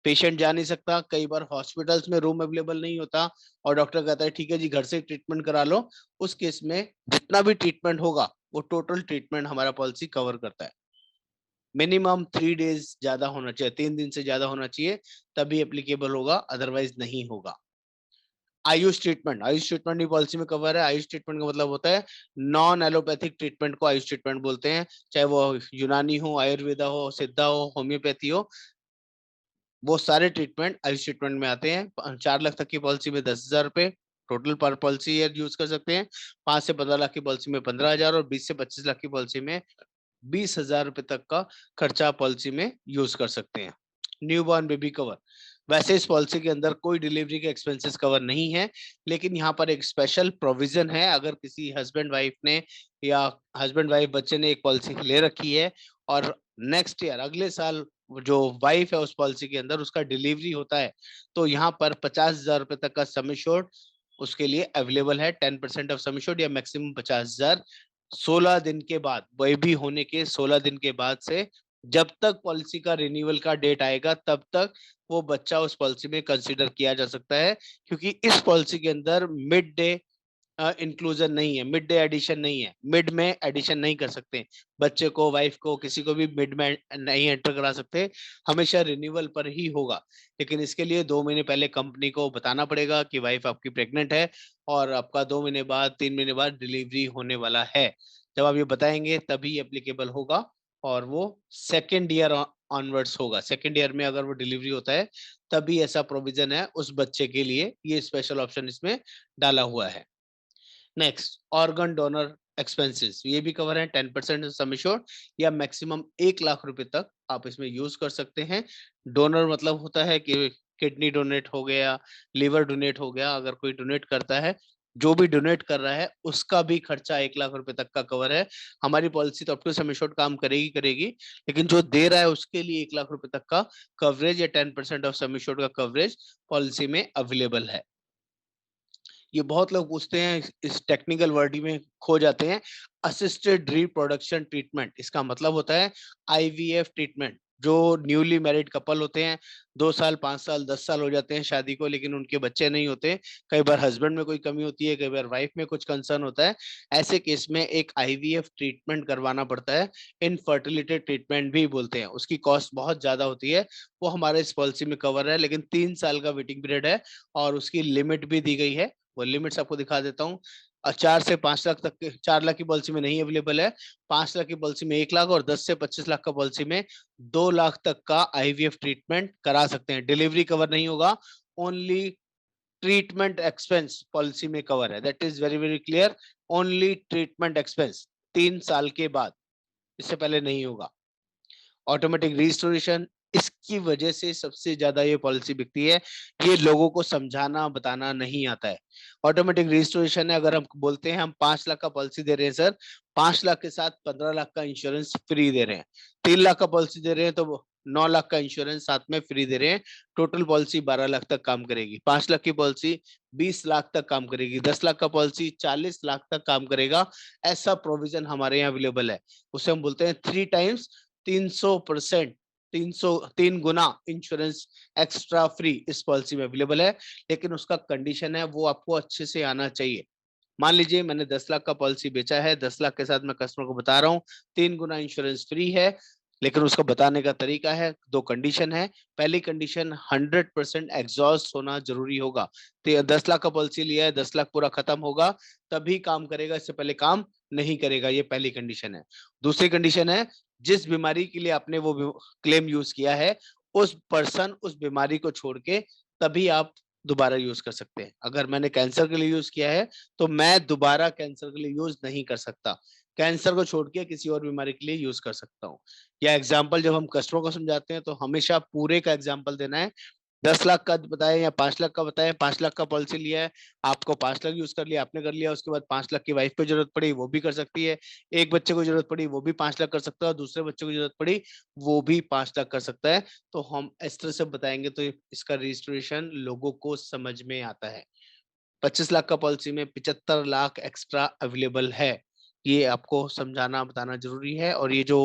पेशेंट जा नहीं सकता, कई बार हॉस्पिटल्स में रूम अवेलेबल नहीं होता और डॉक्टर कहता है ठीक है जी घर से ट्रीटमेंट करा लो। उस केस में जितना भी ट्रीटमेंट होगा वो टोटल ट्रीटमेंट हमारा पॉलिसी कवर करता है। मिनिमम 3 डेज ज्यादा होना चाहिए, 3 दिन से ज्यादा होना चाहिए, तभी एप्लीकेबल होगा, अदरवाइज नहीं होगा। आयुष ट्रीटमेंट, आयुष ट्रीटमेंट भी पॉलिसी में कवर है। आयुष ट्रीटमेंट का मतलब होता है नॉन एलोपैथिक ट्रीटमेंट को आयुष ट्रीटमेंट बोलते हैं, चाहे वो यूनानी हो, आयुर्वेदा हो, सिद्धा हो, होम्योपैथी हो, वो सारे ट्रीटमेंट आयुष ट्रीटमेंट में आते हैं। 4 लाख तक की पॉलिसी में 10,000 रुपए टोटल पर पॉलिसी ईयर यूज कर सकते हैं। 5 से 15 लाख की पॉलिसी में 15,000, और 20 से 25 लाख की पॉलिसी में 20,000 रुपए तक का खर्चा पॉलिसी में यूज कर सकते हैं। Newborn baby cover. वैसे इस पॉलिसी के अंदर कोई डिलीवरी के एक्सपेंसेस कवर नहीं है, लेकिन यहाँ पर एक स्पेशल प्रोविजन है। अगर किसी हस्बैंड वाइफ ने या हस्बैंड वाइफ बच्चे ने एक पॉलिसी ले रखी है और नेक्स्ट ईयर अगले साल जो वाइफ है उस पॉलिसी के अंदर उसका डिलीवरी होता है, तो यहाँ पर 50,000 रुपए तक का सम एश्योर्ड उसके लिए अवेलेबल है। 10% ऑफ सम एश्योर्ड या मैक्सिमम 50,000 16 दिन के बाद, बेबी होने के 16 दिन के बाद से जब तक पॉलिसी का रिन्यूअल का डेट आएगा तब तक वो बच्चा उस पॉलिसी में कंसीडर किया जा सकता है, क्योंकि इस पॉलिसी के अंदर मिड डे इंक्लूजन नहीं है, मिड डे एडिशन नहीं है, मिड में एडिशन नहीं कर सकते। बच्चे को, वाइफ को, किसी को भी मिड में नहीं एंटर करा सकते, हमेशा रिन्यूअल पर ही होगा। लेकिन इसके लिए 2 महीने पहले कंपनी को बताना पड़ेगा कि वाइफ आपकी प्रेग्नेंट है और आपका 2 महीने बाद, 3 महीने बाद डिलीवरी होने वाला है। जब आप ये बताएंगे तभी एप्लीकेबल होगा, और वो सेकेंड ईयर ऑनवर्ड्स होगा। सेकेंड ईयर में अगर वो डिलीवरी होता है तभी ऐसा प्रोविजन है उस बच्चे के लिए, ये स्पेशल ऑप्शन इसमें डाला हुआ है। नेक्स्ट, ऑर्गन डोनर एक्सपेंसेस, ये भी कवर है। 10% सम एश्योर्ड या मैक्सिमम 1 लाख रुपए तक आप इसमें यूज कर सकते हैं। डोनर मतलब होता है कि किडनी डोनेट हो गया, लिवर डोनेट हो गया, अगर कोई डोनेट करता है, जो भी डोनेट कर रहा है उसका भी खर्चा 1 लाख रुपए तक का कवर है। हमारी पॉलिसी तो अप टू सम एश्योर्ड काम करेगी, लेकिन जो दे रहा है उसके लिए 1 लाख रुपए तक का कवरेज या 10% ऑफ सम एश्योर्ड का कवरेज पॉलिसी में अवेलेबल है। ये बहुत लोग पूछते हैं, इस टेक्निकल वर्ड में खो जाते हैं। असिस्टेड रिप्रोडक्शन ट्रीटमेंट, इसका मतलब होता है आईवीएफ ट्रीटमेंट। जो न्यूली मैरिड कपल होते हैं, 2 साल, 5 साल, 10 साल हो जाते हैं शादी को, लेकिन उनके बच्चे नहीं होते, कई बार हस्बैंड में कोई कमी होती है, कई बार वाइफ में कुछ कंसर्न होता है, ऐसे केस में एक आईवीएफ ट्रीटमेंट करवाना पड़ता है। इनफर्टिलिटी ट्रीटमेंट भी बोलते हैं। उसकी कॉस्ट बहुत ज्यादा होती है, वो हमारे इस पॉलिसी में कवर है, लेकिन 3 साल का वेटिंग पीरियड है और उसकी लिमिट भी दी गई है। वो लिमिट्स आपको दिखा देता हूँ। 4 से 5 लाख तक के, 4 लाख की पॉलिसी में नहीं अवेलेबल है, 5 लाख की पॉलिसी में 1 लाख, और 10 से 25 लाख का पॉलिसी में 2 लाख तक का आईवीएफ ट्रीटमेंट करा सकते हैं। डिलीवरी कवर नहीं होगा, ओनली ट्रीटमेंट एक्सपेंस पॉलिसी में कवर है। That is very very clear, only treatment expense 3 साल के बाद, इससे पहले नहीं होगा। ऑटोमेटिक रिस्टोरेशन, इसकी वजह से सबसे ज्यादा ये पॉलिसी बिकती है। ये लोगों को समझाना बताना नहीं आता है। ऑटोमेटिक रिस्टोरेशन है, अगर हम बोलते हैं हम 5 लाख का पॉलिसी दे रहे हैं सर, 5 लाख के साथ 15 लाख का इंश्योरेंस फ्री दे रहे हैं। 3 लाख का पॉलिसी दे रहे हैं तो 9 लाख का इंश्योरेंस साथ में फ्री दे रहे हैं। टोटल पॉलिसी 12 लाख तक काम करेगी। 5 लाख की पॉलिसी 20 लाख तक काम करेगी। 10 लाख का पॉलिसी 40 लाख तक काम करेगा। ऐसा प्रोविजन हमारे यहाँ अवेलेबल है। उसे हम बोलते हैं 3 टाइम्स 300%, 3 गुना इंश्योरेंस एक्स्ट्रा फ्री इस पॉलिसी में अवेलेबल है। लेकिन उसका कंडीशन है वो आपको अच्छे से आना चाहिए। मान लीजिए मैंने 10 लाख का पॉलिसी बेचा है, 10 लाख के साथ मैं कस्टमर को बता रहा हूँ 3 गुना इंश्योरेंस फ्री है, लेकिन उसको बताने का तरीका है। 2 कंडीशन है। पहली कंडीशन 100% एग्जॉस्ट होना जरूरी होगा। तो 10 लाख का पॉलिसी लिया है, 10 लाख पूरा खत्म होगा तभी काम करेगा, इससे पहले काम नहीं करेगा। ये पहली कंडीशन है। दूसरी कंडीशन है, जिस बीमारी के लिए आपने वो क्लेम यूज किया है उस पर्सन उस बीमारी को छोड़ के तभी आप दोबारा यूज कर सकते हैं। अगर मैंने कैंसर के लिए यूज किया है तो मैं दोबारा कैंसर के लिए यूज नहीं कर सकता। कैंसर को छोड़ के किसी और बीमारी के लिए यूज कर सकता हूँ। या एग्जाम्पल जब हम कस्टमर को समझाते हैं तो हमेशा पूरे का एग्जाम्पल देना है। 10 लाख का बताए या 5 लाख का बताए, 5 लाख का पॉलिसी लिया है, आपको 5 लाख यूज कर लिया, आपने कर लिया, उसके बाद 5 लाख की वाइफ को जरूरत पड़ी वो भी कर सकती है, एक बच्चे को जरूरत पड़ी वो भी 5 लाख कर सकता है, और दूसरे बच्चे को जरूरत पड़ी वो भी 5 लाख कर सकता है। तो हम इस तरह से बताएंगे तो इसका रजिस्ट्रेशन लोगों को समझ में आता है। 25 लाख का पॉलिसी में 75 लाख एक्स्ट्रा अवेलेबल है। ये आपको समझाना बताना जरूरी है। और ये जो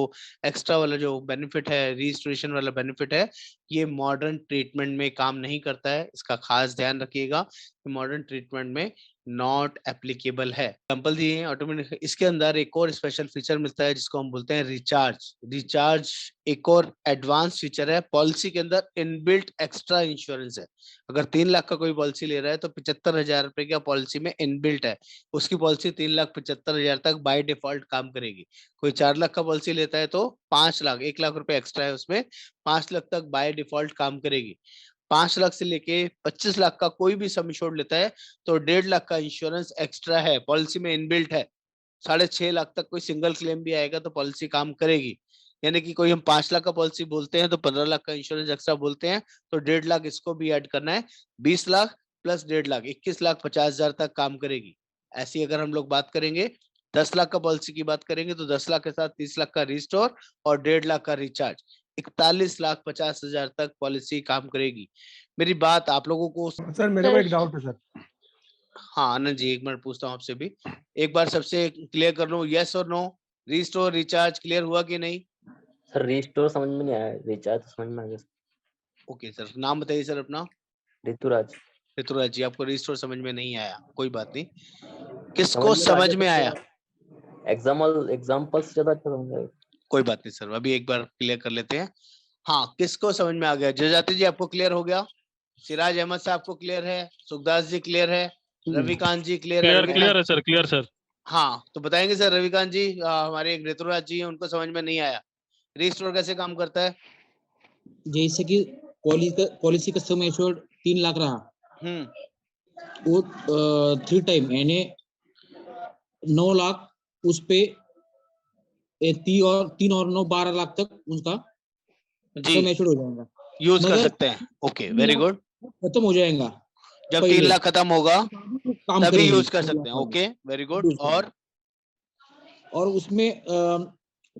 एक्स्ट्रा वाला जो बेनिफिट है, रजिस्ट्रेशन वाला बेनिफिट है, ये मॉडर्न ट्रीटमेंट में काम नहीं करता है। इसका खास ध्यान रखिएगा। मॉडर्न ट्रीटमेंट में नॉट एप्लीकेबल है। एग्जांपल दिए हैं ऑटोमेटिक। इसके अंदर एक और स्पेशल फीचर मिलता है जिसको हम बोलते हैं रिचार्ज। रिचार्ज एक और एडवांस फीचर है। पॉलिसी के अंदर इनबिल्ट एक्स्ट्रा इंश्योरेंस है। अगर 3 लाख का कोई पॉलिसी ले रहा है तो 75,000 रुपए की पॉलिसी में इनबिल्ट है। उसकी पॉलिसी 3,75,000 तक बाय डिफॉल्ट काम करेगी। कोई 4 लाख का पॉलिसी लेता है तो 5 लाख, 1 लाख रुपए एक्स्ट्रा है उसमें, 5 लाख तक बाय डिफॉल्ट काम करेगी। 5 लाख से लेके 25 लाख का कोई भी सम इंश्योर्ड लेता है तो 1.5 लाख का इंश्योरेंस एक्स्ट्रा है, पॉलिसी में इनबिल्ट है। 6.5 लाख तक कोई सिंगल क्लेम भी आएगा तो पॉलिसी काम करेगी। यानी कि कोई हम 5 लाख का पॉलिसी बोलते हैं तो 15 लाख का इंश्योरेंस एक्स्ट्रा बोलते हैं तो 1.5 लाख इसको भी ऐड करना है। 20 लाख प्लस 1.5 लाख 21 लाख 50,000 तक काम करेगी। ऐसी अगर हम लोग बात करेंगे 10 लाख का पॉलिसी की बात करेंगे तो 10 लाख के साथ 30 लाख का रिस्टोर और 1.5 लाख का रिचार्ज, 41 लाख 50,000 तक पॉलिसी काम करेगी। मेरी बात आप लोगों को सर मेरे को एक डाउट है सर। हाँ आनंद जी, एक मिनट पूछता हूँ आपसे भी, एक बार सबसे क्लियर कर लो, यस और नो, रिस्टोर रिचार्ज क्लियर हुआ कि नहीं? सर रिस्टोर समझ में नहीं आया, रिचार्ज तो समझ में आ गया। ओके सर, नाम बताइए सर अपना। ऋतुराज। ऋतुराज जी, आपको रिस्टोर समझ में नहीं आया, कोई बात नहीं। किसको समझ में आया? एग्जाम्पल्स ज्यादा अच्छा समझ आएगा। कोई बात नहीं सर, अभी एक बार क्लियर कर लेते हैं। हाँ, किसको समझ में आ गया? जजाति जी आपको क्लियर हो गया? सिराज अहमद साहब को क्लियर है? सुखदास जी क्लियर है? रविकांत जी क्लियर है? क्लियर है सर, क्लियर सर। हाँ तो बताएंगे सर। रविकांत जी, हमारे एक ऋतुराज जी हैं, उनको समझ में नहीं आया रिस्टोर कैसे काम करता है। जैसे कि पॉलिसी का सम एश्योर्ड 3 लाख रहा, वो 3 टाइम यानी 9 लाख उस पे 3 और 9 12 लाख तक उसका सम एश्योर्ड हो जाएगा, यूज कर सकते हैं। Okay, very good. खत्म हो जाएगा जब 3 लाख खत्म होगा काम तभी करेगी, यूज कर सकते हैं। Okay, very good. और उसमें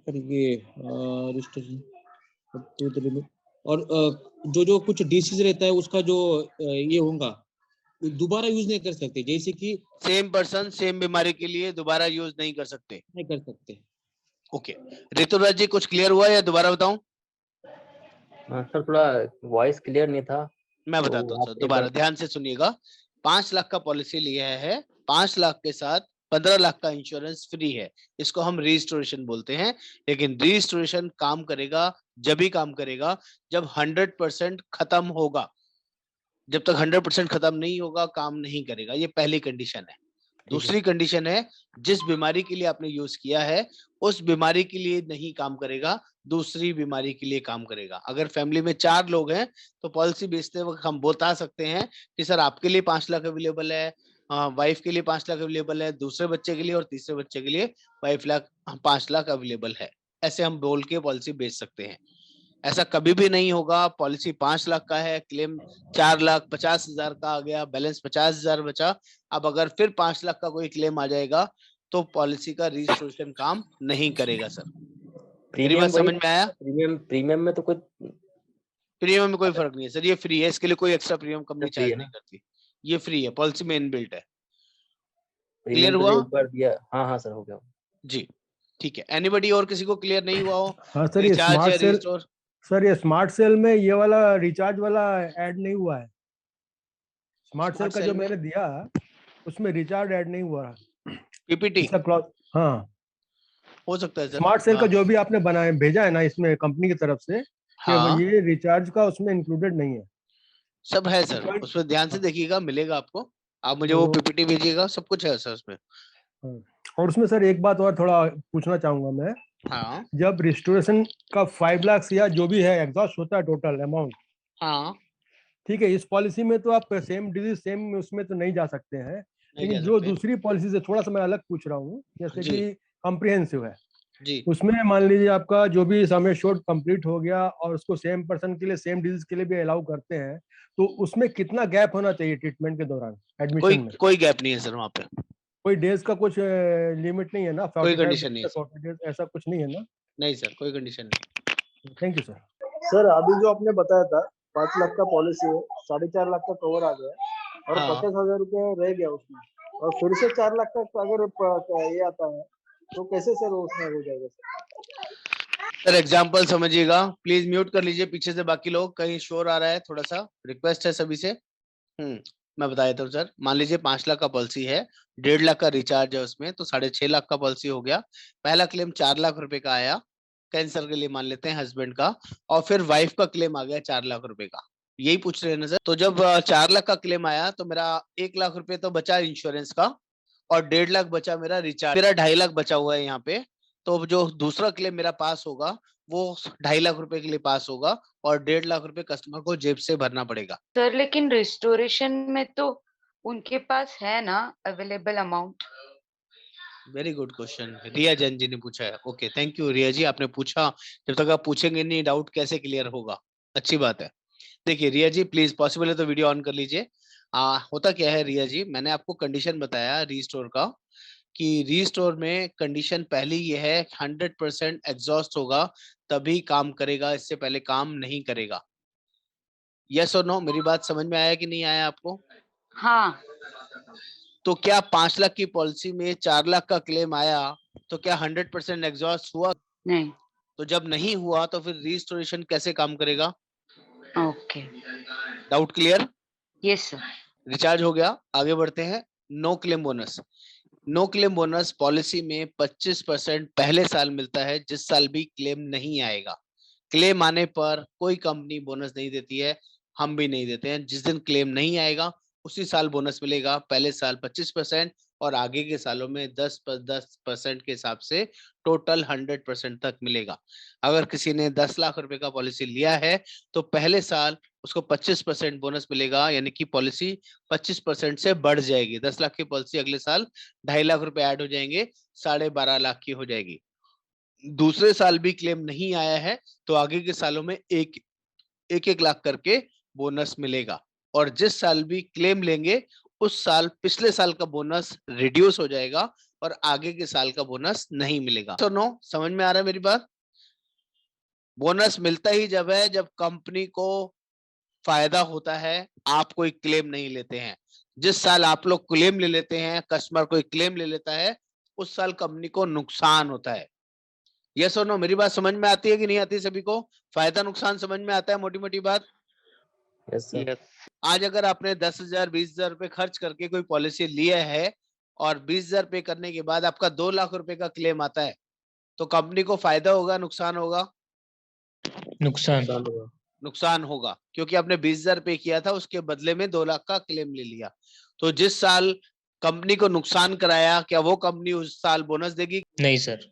ये और जो कुछ डिसीज रहता है उसका जो ये होगा दोबारा यूज नहीं कर सकते। जैसे कि सेम पर्सन सेम बीमारी के लिए दोबारा यूज नहीं कर सकते। ओके, ऋतुराज जी कुछ क्लियर हुआ या दोबारा बताऊं? सर थोड़ा वॉइस क्लियर नहीं था, मैं बताता हूँ सर, दोबारा ध्यान से सुनिएगा। 5 लाख का पॉलिसी लिया है, 5 लाख के साथ 15 लाख का इंश्योरेंस फ्री है। इसको हम रजिस्ट्रेशन बोलते हैं। लेकिन रजिस्ट्रेशन काम करेगा जब ही काम करेगा जब 100% खत्म होगा। जब तक 100% खत्म नहीं होगा काम नहीं करेगा। ये पहली कंडीशन है। दूसरी कंडीशन है, जिस बीमारी के लिए आपने यूज किया है उस बीमारी के लिए नहीं काम करेगा, दूसरी बीमारी के लिए काम करेगा। अगर फैमिली में 4 लोग हैं तो पॉलिसी बेचते वक्त हम बता सकते हैं कि सर आपके लिए 5 लाख अवेलेबल है, वाइफ के लिए 5 लाख अवेलेबल है, दूसरे बच्चे के लिए और तीसरे बच्चे के लिए 5 लाख अवेलेबल है। ऐसे हम बोल के पॉलिसी बेच सकते हैं। ऐसा कभी भी नहीं होगा। पॉलिसी 5 लाख का है, क्लेम 4,50,000 का आ गया, बैलेंस 50,000 बचा। अब अगर फिर 5 लाख का कोई क्लेम आ जाएगा तो पॉलिसी का रजिस्ट्रेशन काम नहीं करेगा सर। मेरी बात समझ में आया? प्रीमियम में तो कोई प्रीमियम में कोई फर्क नहीं है सर, ये फ्री है, इसके लिए कोई एक्स्ट्रा प्रीमियम कंपनी चार्ज नहीं करती, ये फ्री है, पॉलिसी में इनबिल्ट है। क्लियर हुआ? एक बार दिया। हाँ सर, हो गया जी, ठीक है। एनीबडी और किसी को क्लियर नहीं हुआ हो? हाँ सर, ये रिचार्ज स्मार्ट या सेल, रिस्टोर? सर ये स्मार्ट सेल में ये वाला रिचार्ज वाला ऐड नहीं हुआ है। स्मार्ट सेल का जो मैंने दिया उसमें रिचार्ज ऐड नहीं हुआ है। पीपीटी इसका क्लॉज, हाँ हो सकता है सर। स्मार्ट सेल का जो भी आपने बनाया भेजा है ना इसमें कंपनी की तरफ से, हाँ, ये रिचार्ज का उसमें इंक्लूडेड नहीं है। सब है सर, उसमें ध्यान से देखिएगा, मिलेगा आपको। आप मुझे वो पीपीटी भेजिएगा, सब कुछ है सर उसमें। और उसमें सर एक बात और थोड़ा पूछना चाहूंगा मैं। हाँ जब रिस्टोरेशन का 5 लाख या जो भी है एग्जॉस्ट होता है टोटल अमाउंट, हाँ, ठीक है, इस पॉलिसी में तो आप सेम डिजीज सेम उसमें तो नहीं जा सकते हैं, लेकिन जो दूसरी पॉलिसी से थोड़ा सा मैं अलग पूछ रहा हूँ, जैसे कि कॉम्प्रिहेंसिव है जी, उसमें मान लीजिए आपका जो भी सम एश्योर्ड कंप्लीट हो गया और उसको सेम पर्सन के लिए सेम डिजीज के लिए भी अलाउ करते हैं, तो उसमें कितना गैप होना चाहिए ट्रीटमेंट के दौरान एडमिशन में? कोई गैप नहीं है सर वहाँ पे, कोई डेज का कुछ लिमिट नहीं है ना? कोई कंडीशन नहीं है 40 डेज ऐसा कुछ नहीं है ना? नहीं सर, कोई कंडीशन नहीं। Thank you sir. सर अभी जो आपने बताया था 5 लाख का पॉलिसी है, 4.5 लाख का कवर आ गया और 50,000 रुपये रह गया उसमें, और फिर से 4 लाख का अगर ये आता है तो कैसे सर उसमें हो जाएगा सर एग्जाम्पल समझिएगा, प्लीज म्यूट कर लीजिए पीछे से बाकी लोग, कहीं शोर आ रहा है, थोड़ा सा रिक्वेस्ट है सभी से। मैं बता देता हूँ सर, मान लीजिए 5 लाख का पॉलिसी है, 1.5 लाख का रिचार्ज है उसमें, तो 6.5 लाख का पॉलिसी हो गया। पहला क्लेम 4 लाख रुपए का आया, कैंसर के लिए मान लेते हैं हस्बैंड का, और फिर वाइफ का क्लेम आ गया 4 लाख रुपए का, यही पूछ रहे हैं ना सर? तो जब 4 लाख का क्लेम आया तो मेरा 1 लाख रुपए तो बचा इंश्योरेंस का, और 1.5 लाख बचा मेरा रिचार्ज, मेरा 2.5 लाख बचा हुआ है यहाँ पे। तो जो दूसरा क्लेम मेरा पास होगा वो 2.5 लाख रुपए के लिए पास होगा, और 1.5 लाख रुपए कस्टमर को जेब से भरना पड़ेगा। सर लेकिन रिस्टोरेशन में तो उनके पास है ना available amount? Very good question, Riya Jain ji ने पूछा है। Okay, thank you Riya ji, आपने पूछा। जब तक आप पूछेंगे नहीं डाउट कैसे क्लियर होगा? अच्छी बात है। देखिए रिया जी, प्लीज पॉसिबल है तो वीडियो ऑन कर लीजिए। होता क्या है रिया जी, मैंने आपको कंडीशन बताया रीस्टोर का, कि रीस्टोर में कंडीशन पहली ये है 100% एग्जॉस्ट होगा तभी काम करेगा, इससे पहले काम नहीं करेगा। यस और नो, मेरी बात समझ में आया कि नहीं आया आपको? हाँ। तो क्या 5 लाख की पॉलिसी में 4 लाख का क्लेम आया तो क्या 100% एग्जॉस्ट हुआ? नहीं। तो जब नहीं हुआ तो फिर रीस्टोरेशन कैसे काम करेगा? Okay, doubt clear? Yes sir. Recharge हो गया, आगे बढ़ते हैं। No claim bonus. No claim bonus policy में 25% पहले साल मिलता है, जिस साल भी क्लेम नहीं आएगा। क्लेम आने पर कोई कंपनी बोनस नहीं देती है, हम भी नहीं देते हैं। जिस दिन क्लेम नहीं आएगा उसी साल बोनस मिलेगा। पहले साल 25% और आगे के सालों में 10% के हिसाब से टोटल 100% तक मिलेगा। अगर किसी ने 10 लाख रुपए का पॉलिसी लिया है तो पहले साल उसको 25% बोनस मिलेगा, यानी कि पॉलिसी 25% से बढ़ जाएगी। 10 लाख की पॉलिसी अगले साल 2.5 लाख रुपए ऐड हो जाएंगे, 12.5 लाख की हो जाएगी। दूसरे साल भी क्लेम नहीं आया है तो आगे के सालों में एक लाख करके बोनस मिलेगा। और जिस साल भी क्लेम लेंगे उस साल पिछले साल का बोनस रिड्यूस हो जाएगा और आगे के साल का बोनस नहीं मिलेगा। तो नो, समझ में आ रहा है मेरी बात? बोनस मिलता ही जब है जब कंपनी को फायदा होता है, आप कोई क्लेम नहीं लेते हैं। जिस साल आप लोग क्लेम ले लेते हैं, कस्टमर कोई क्लेम ले लेता है, उस साल कंपनी को नुकसान होता है। यस और नो, मेरी बात समझ में आती है कि नहीं आती? सभी को फायदा नुकसान समझ में आता है? मोटी मोटी बात। Yes sir. आज अगर आपने 10,000 20,000 रुपए खर्च करके कोई पॉलिसी लिया है और 20,000 पे करने के बाद आपका 2 लाख रुपए का क्लेम आता है, तो कंपनी को फायदा होगा नुकसान होगा? नुकसान। नुकसान होगा, क्योंकि आपने 20,000 पे किया था, उसके बदले में 2 लाख का क्लेम ले लिया। तो जिस साल कंपनी को नुकसान कराया, क्या वो कंपनी उस साल बोनस देगी? नहीं सर।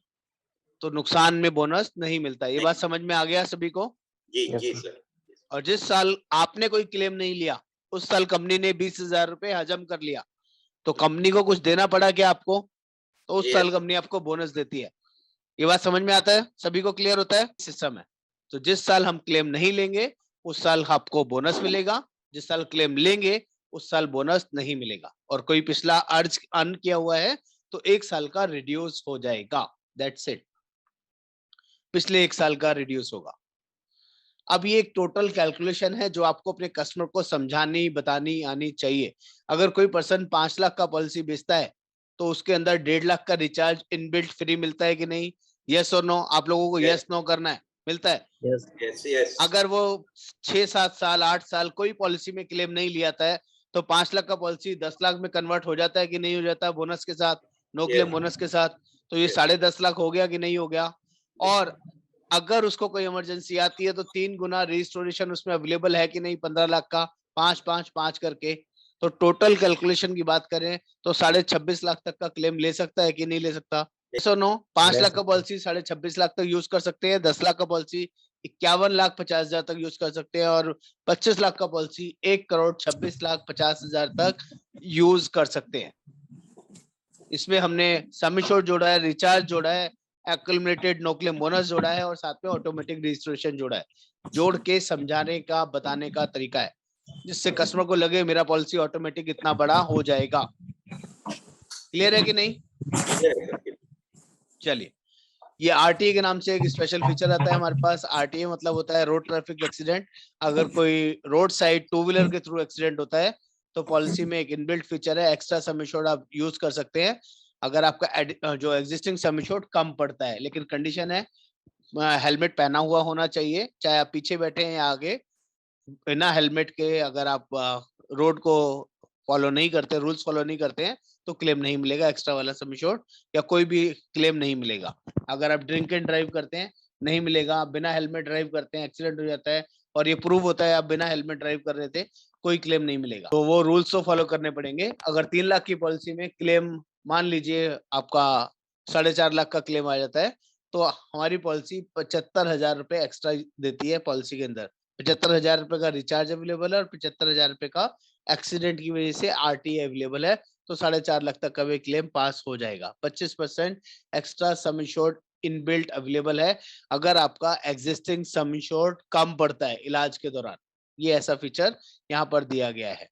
तो नुकसान में बोनस नहीं मिलता। ये बात समझ में आ गया सभी को? जी सर। और जिस साल आपने कोई क्लेम नहीं लिया उस साल कंपनी ने 20,000 रुपए हजम कर लिया, तो कंपनी को कुछ देना पड़ा क्या आपको? तो उस साल कंपनी आपको बोनस देती है। ये बात समझ में आता है? सभी को क्लियर होता है? सिस्टम है। तो जिस साल हम क्लेम नहीं लेंगे उस साल आपको बोनस मिलेगा, जिस साल क्लेम लेंगे उस साल बोनस नहीं मिलेगा, और कोई पिछला अर्ज अर्न किया हुआ है तो 1 साल का रिड्यूस हो जाएगा, दैट्स इट, पिछले 1 साल का रिड्यूस होगा। अब ये एक टोटल कैलकुलेशन है जो आपको अपने कस्टमर को समझानी बतानी आनी चाहिए। अगर कोई पर्सन 5 लाख का पॉलिसी बेचता है तो उसके अंदर 1.5 लाख का रिचार्ज इनबिल्ट फ्री मिलता है कि नहीं? यस और नो? आप लोगों को यस नो करना है, मिलता है? यस। अगर वो 6-7 साल 8 साल कोई पॉलिसी में क्लेम नहीं लिया है तो 5 लाख का पॉलिसी 10 लाख में कन्वर्ट हो जाता है कि नहीं हो जाता? बोनस के साथ, नो क्लेम बोनस के साथ। तो ये 10.5 लाख हो गया कि नहीं हो गया? और अगर उसको कोई इमरजेंसी आती है तो 3 गुना रिस्टोरेशन उसमें अवेलेबल है कि नहीं? 15 लाख का 5-5-5 करके। तो टोटल कैलकुलेशन की बात करें तो 26.5 लाख तक का क्लेम ले सकता है कि नहीं ले सकता? So no? 5 लाख का पॉलिसी 26.5 लाख तक यूज कर सकते हैं, 10 लाख का पॉलिसी 51,50,000 तक यूज कर सकते हैं, और 25 लाख का पॉलिसी 1,26,50,000 तक यूज कर सकते हैं। इसमें हमने सम एश्योर्ड जोड़ा है, रिचार्ज जोड़ा है, एक्युमुलेटेड नो क्लेम बोनस जोड़ा है, और साथ में ऑटोमेटिक रजिस्ट्रेशन जोड़ा है। जोड़ के समझाने का बताने का तरीका है जिससे कस्टमर को लगे मेरा पॉलिसी ऑटोमेटिक इतना बड़ा हो जाएगा। क्लियर है कि नहीं? चलिए, ये आरटीए के नाम से एक स्पेशल फीचर आता है हमारे पास। आरटीए मतलब होता है रोड ट्रैफिक एक्सीडेंट। अगर कोई रोड साइड टू व्हीलर के थ्रू एक्सीडेंट होता है तो पॉलिसी में एक इनबिल्ट फीचर है, एक्स्ट्रा सम एश्योर्ड आप यूज कर सकते हैं अगर आपका जो एग्जिस्टिंग सम एश्योर्ड कम पड़ता है। लेकिन कंडीशन है हेलमेट पहना हुआ होना चाहिए, चाहे आप पीछे बैठे हैं या आगे। बिना हेलमेट के अगर आप रोड को फॉलो नहीं करते, रूल्स फॉलो नहीं करते हैं तो क्लेम नहीं मिलेगा, एक्स्ट्रा वाला सम एश्योर्ड या कोई भी क्लेम नहीं मिलेगा। अगर आप ड्रिंक एंड ड्राइव करते हैं नहीं मिलेगा, आप बिना हेलमेट ड्राइव करते हैं एक्सीडेंट हो जाता है और ये प्रूव होता है आप बिना हेलमेट ड्राइव कर रहे थे, कोई क्लेम नहीं मिलेगा। तो वो रूल्स तो फॉलो करने पड़ेंगे। अगर 3 लाख की पॉलिसी में क्लेम मान लीजिए आपका 4.5 लाख का क्लेम आ जाता है तो हमारी पॉलिसी 75,000 रुपए एक्स्ट्रा देती है। पॉलिसी के अंदर 75,000 रुपए का रिचार्ज अवेलेबल है और 75,000 रुपए का एक्सीडेंट की वजह से आरटीए अवेलेबल है। तो 4.5 लाख तक का भी क्लेम पास हो जाएगा। 25% एक्स्ट्रा सम इंश्योर्ड इनबिल्ट अवेलेबल है अगर आपका एग्जिस्टिंग सम इंश्योर्ड कम पड़ता है इलाज के दौरान। ये ऐसा फीचर यहाँ पर दिया गया है।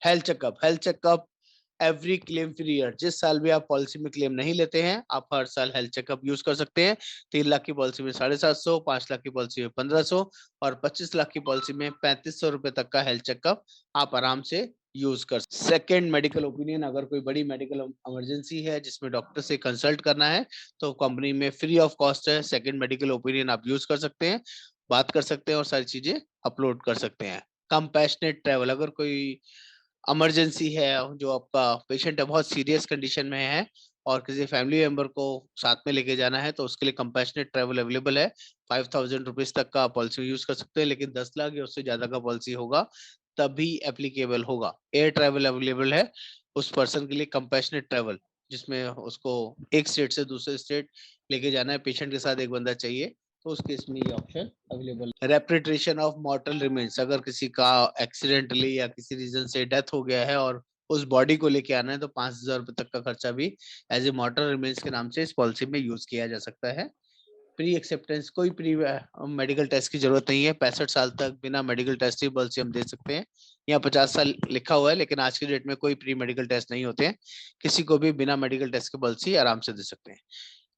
Health checkup every claim free year. जिस साल भी आप पॉलिसी में क्लेम नहीं लेते हैं आप हर साल हेल्थ चेकअप यूज कर सकते हैं। 3 लाख की पॉलिसी में 750, 5 लाख की पॉलिसी में 1500 और 25 लाख की पॉलिसी में 3500 रुपए तक का हेल्थ चेकअप आप आराम से यूज कर। सेकेंड मेडिकल ओपिनियन, अगर कोई बड़ी मेडिकल इमरजेंसी है जिसमें डॉक्टर से कंसल्ट करना है तो कंपनी में फ्री ऑफ कॉस्ट है। सेकेंड मेडिकल ओपिनियन आप यूज कर सकते हैं, बात कर सकते हैं और सारी चीजें अपलोड कर सकते हैं। कंपैशनेट ट्रैवल, अगर कोई इमरजेंसी है, जो आपका पेशेंट है बहुत सीरियस कंडीशन में है और किसी फैमिली मेंबर को साथ में लेके जाना है तो उसके लिए कंपैशनेट ट्रैवल अवेलेबल है। 5,000 रुपीज तक का पॉलिसी यूज कर सकते हैं, लेकिन 10 लाख या उससे ज्यादा का पॉलिसी होगा तभी एप्लीकेबल होगा। एयर ट्रैवल अवेलेबल है उस पर्सन के लिए, कंपैशनेट ट्रैवल जिसमें उसको एक स्टेट से दूसरे स्टेट लेके जाना है, पेशेंट के साथ एक बंदा चाहिए, तो उस केस में ये ऑप्शन अवेलेबल है। रेपेट्रिएशन ऑफ मॉर्टल रिमेन्स, अगर किसी का एक्सीडेंटली या किसी रीजन से डेथ हो गया है और उस बॉडी को लेके आना है तो 5,000 रुपए तक का खर्चा भी एज ए मॉर्टल रिमेन्स के नाम से इस पॉलिसी में यूज किया जा सकता है। प्री एक्सेप्टेंस, कोई प्री मेडिकल टेस्ट की जरूरत नहीं है। 65 साल तक बिना मेडिकल टेस्ट की पॉलिसी हम दे सकते हैं। यहाँ 50 साल लिखा हुआ है लेकिन आज की डेट में कोई प्री मेडिकल टेस्ट नहीं होते हैं, किसी को भी बिना मेडिकल टेस्ट की पॉलिसी आराम से दे सकते हैं।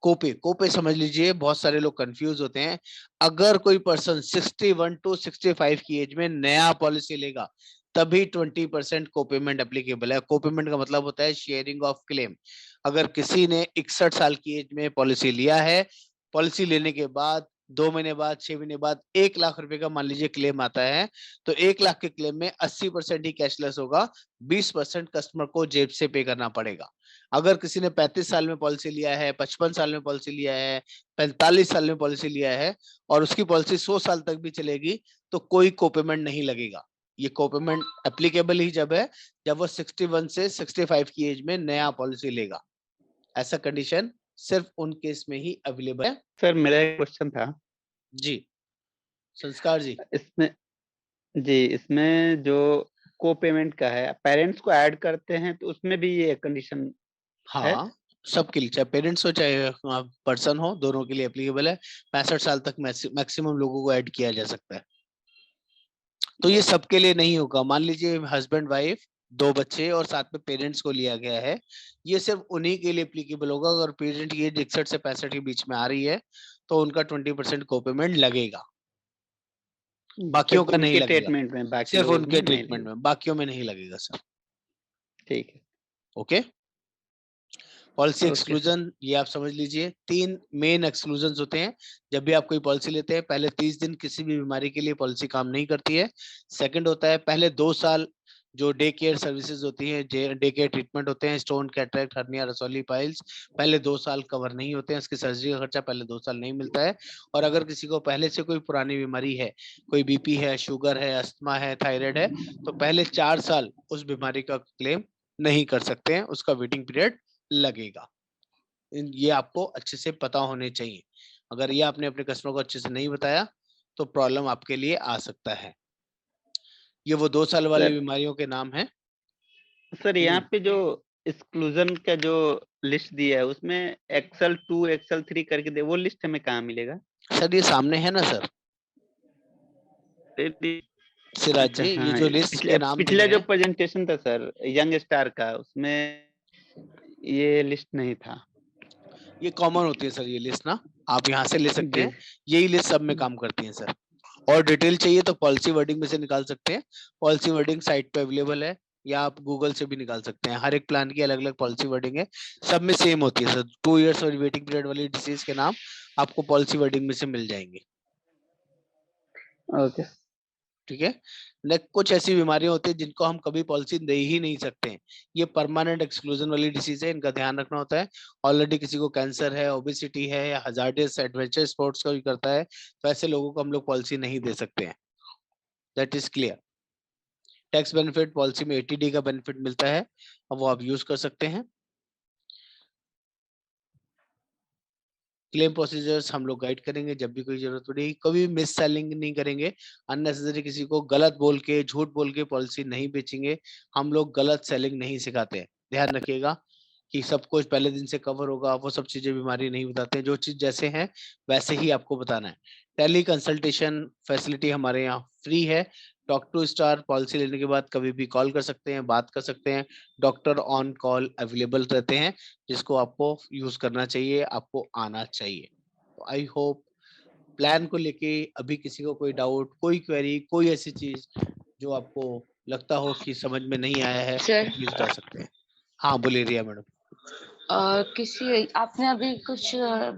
कोपे समझ लीजिए, बहुत सारे लोग कंफ्यूज होते हैं। अगर कोई पर्सन 61 टू 65 की एज में नया पॉलिसी लेगा तभी 20% कोपेमेंट एप्लीकेबल है। कोपेमेंट का मतलब होता है शेयरिंग ऑफ क्लेम। अगर किसी ने 61 साल की एज में पॉलिसी लिया है, पॉलिसी लेने के बाद 2 महीने बाद 6 महीने बाद 1 लाख रुपए का मान लीजिए क्लेम आता है तो 1 लाख के क्लेम में 80% ही कैशलेस होगा, 20% कस्टमर को जेब से पे करना पड़ेगा। अगर किसी ने 35 साल में पॉलिसी लिया है, 55 साल में पॉलिसी लिया है, 45 साल में पॉलिसी लिया है और उसकी पॉलिसी 100 साल तक भी चलेगी तो कोई कोपेमेंट नहीं लगेगा। ये कोपेमेंट एप्लीकेबल ही जब है जब वो 61 से 65 की एज में नया पॉलिसी लेगा। ऐसा कंडीशन सिर्फ उन केस में ही अवेलेबल है। सर मेरा एक क्वेश्चन था जी संस्कार जी। इसमें जो को पेमेंट का है, पेरेंट्स को ऐड करते हैं तो उसमें भी ये कंडीशन है? हाँ सबके लिए, चाहे पेरेंट्स हो चाहे पर्सन हो, दोनों के लिए एप्लीकेबल है। 65 साल तक मैक्सिमम लोगों को ऐड किया जा सकता है। तो ये सबके लिए नहीं होगा। मान लीजिए हस्बैंड वाइफ, 2 बच्चे और साथ में पेरेंट्स को लिया गया है, ये सिर्फ उन्हीं के लिए एप्लीकेबल होगा। अगर पेरेंट की एज 61 से 65 के बीच में आ रही है तो उनका 20% कोपेमेंट लगेगा, बाकियों का नहीं लगेगा। ट्रीटमेंट में, बाकी सिर्फ लोगों उनके में नहीं ट्रीटमेंट में, बाकियों में नहीं लगेगा सर। ठीक है, ओके। पॉलिसी ओके एक्सक्लूजन ये आप समझ लीजिए, 3 मेन एक्सक्लूजन होते हैं जब भी आप कोई पॉलिसी लेते हैं। पहले 30 दिन किसी भी बीमारी के लिए पॉलिसी काम नहीं करती है। सेकंड होता है पहले 2 साल जो डे केयर सर्विसेज होती हैं, डे केयर ट्रीटमेंट होते हैं, स्टोन, कैटरेक्ट, हर्निया, रसौली, पाइल्स, पहले 2 साल कवर नहीं होते हैं। इसकी सर्जरी का खर्चा पहले 2 साल नहीं मिलता है। और अगर किसी को पहले से कोई पुरानी बीमारी है, कोई बीपी है, शुगर है, अस्थमा है, थायराइड है, तो पहले 4 साल उस बीमारी का क्लेम नहीं कर सकते हैं, उसका वेटिंग पीरियड लगेगा। ये आपको अच्छे से पता होने चाहिए। अगर ये आपने अपने कस्टमर को अच्छे से नहीं बताया तो प्रॉब्लम आपके लिए आ सकता है। ये वो 2 साल वाली बीमारियों के नाम हैं। सर, यहाँ पे जो एक्सक्लूजन का जो लिस्ट दिया है उसमें एक्सेल 2 एक्सेल 3 करके दे, वो लिस्ट हमें कहाँ मिलेगा? सर ये सामने है ना सर सिराज जी, ये जो लिस्ट के नाम पिछले जो प्रेजेंटेशन था सर यंग स्टार का, उसमें ये लिस्ट नहीं था। ये कॉमन होती है सर ये लिस्ट ना, आप यहाँ से ले सकते हैं। यही लिस्ट सब में काम करती है सर। और डिटेल चाहिए तो पॉलिसी वर्डिंग में से निकाल सकते हैं। पॉलिसी वर्डिंग साइट पे अवेलेबल है, या आप गूगल से भी निकाल सकते हैं। हर एक प्लान की अलग अलग पॉलिसी वर्डिंग है, सब में सेम होती है सर। 2 इयर्स और वेटिंग पीरियड वाली डिसीज के नाम आपको पॉलिसी वर्डिंग में से मिल जाएंगे। ओके, ठीक है। नेक्स्ट कुछ ऐसी बीमारियां होती है जिनको हम कभी पॉलिसी दे ही नहीं सकते हैं। ये परमानेंट एक्सक्लूजन वाली डिसीज है, इनका ध्यान रखना होता है। ऑलरेडी किसी को कैंसर है, ओबेसिटी है, या हजार्डस एडवेंचर स्पोर्ट्स का भी करता है, तो ऐसे लोगों को हम लोग पॉलिसी नहीं दे सकते हैं। That is clear. Tax benefit policy में 80D का बेनिफिट मिलता है, अब वो आप यूज कर सकते हैं। क्लेम प्रोसीजर्स हम लोग गाइड करेंगे जब भी कोई जरूरत पड़ेगी। कभी मिस सेलिंग नहीं करेंगे, अननेसेसरी किसी को गलत बोल के, झूठ बोल के पॉलिसी नहीं बेचेंगे। हम लोग गलत सेलिंग नहीं सिखाते हैं। ध्यान रखिएगा कि सब कुछ पहले दिन से कवर होगा, वो सब चीजें बीमारी नहीं बताते हैं। जो चीज जैसे हैं वैसे ही आपको बताना है। टेली कंसल्टेशन फैसिलिटी हमारे यहाँ फ्री है। टॉक टू स्टार पॉलिसी लेने के बाद कभी भी कॉल कर सकते हैं, बात कर सकते हैं। डॉक्टर ऑन कॉल अवेलेबल रहते हैं, जिसको आपको यूज करना चाहिए, आपको आना चाहिए। आई होप प्लान को लेके अभी किसी को कोई डाउट, कोई क्वेरी, कोई ऐसी चीज जो आपको लगता हो कि समझ में नहीं आया है, प्लीज बता सकते हैं। हाँ बोलिए रिया मैडम। किसी आपने अभी कुछ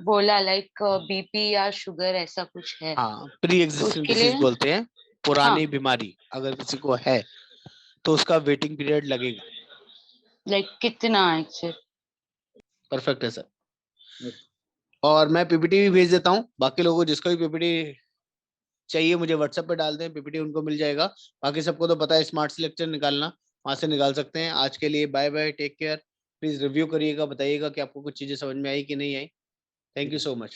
बोला लाइक बीपी या शुगर ऐसा कुछ है। हाँ, प्री एग्जिस्टिंग उसके डिसीज लिए बोलते हैं। पुरानी हाँ, बीमारी अगर किसी को है तो उसका वेटिंग पीरियड लगेगा। लाइक कितना है? परफेक्ट है सर। और मैं पीपीटी भी भेज देता हूँ बाकी लोगों को, जिसको भी पीपीटी चाहिए मुझे व्हाट्सएप पे डाल दें, पीपीटी उनको मिल जाएगा। बाकी सबको तो पता है स्मार्ट सिलेक्टर निकालना, वहां से निकाल सकते हैं। आज के लिए bye bye, take care. Please review करिएगा, बताइएगा कि आपको कुछ चीजें समझ में आई कि नहीं आई। Thank you so much.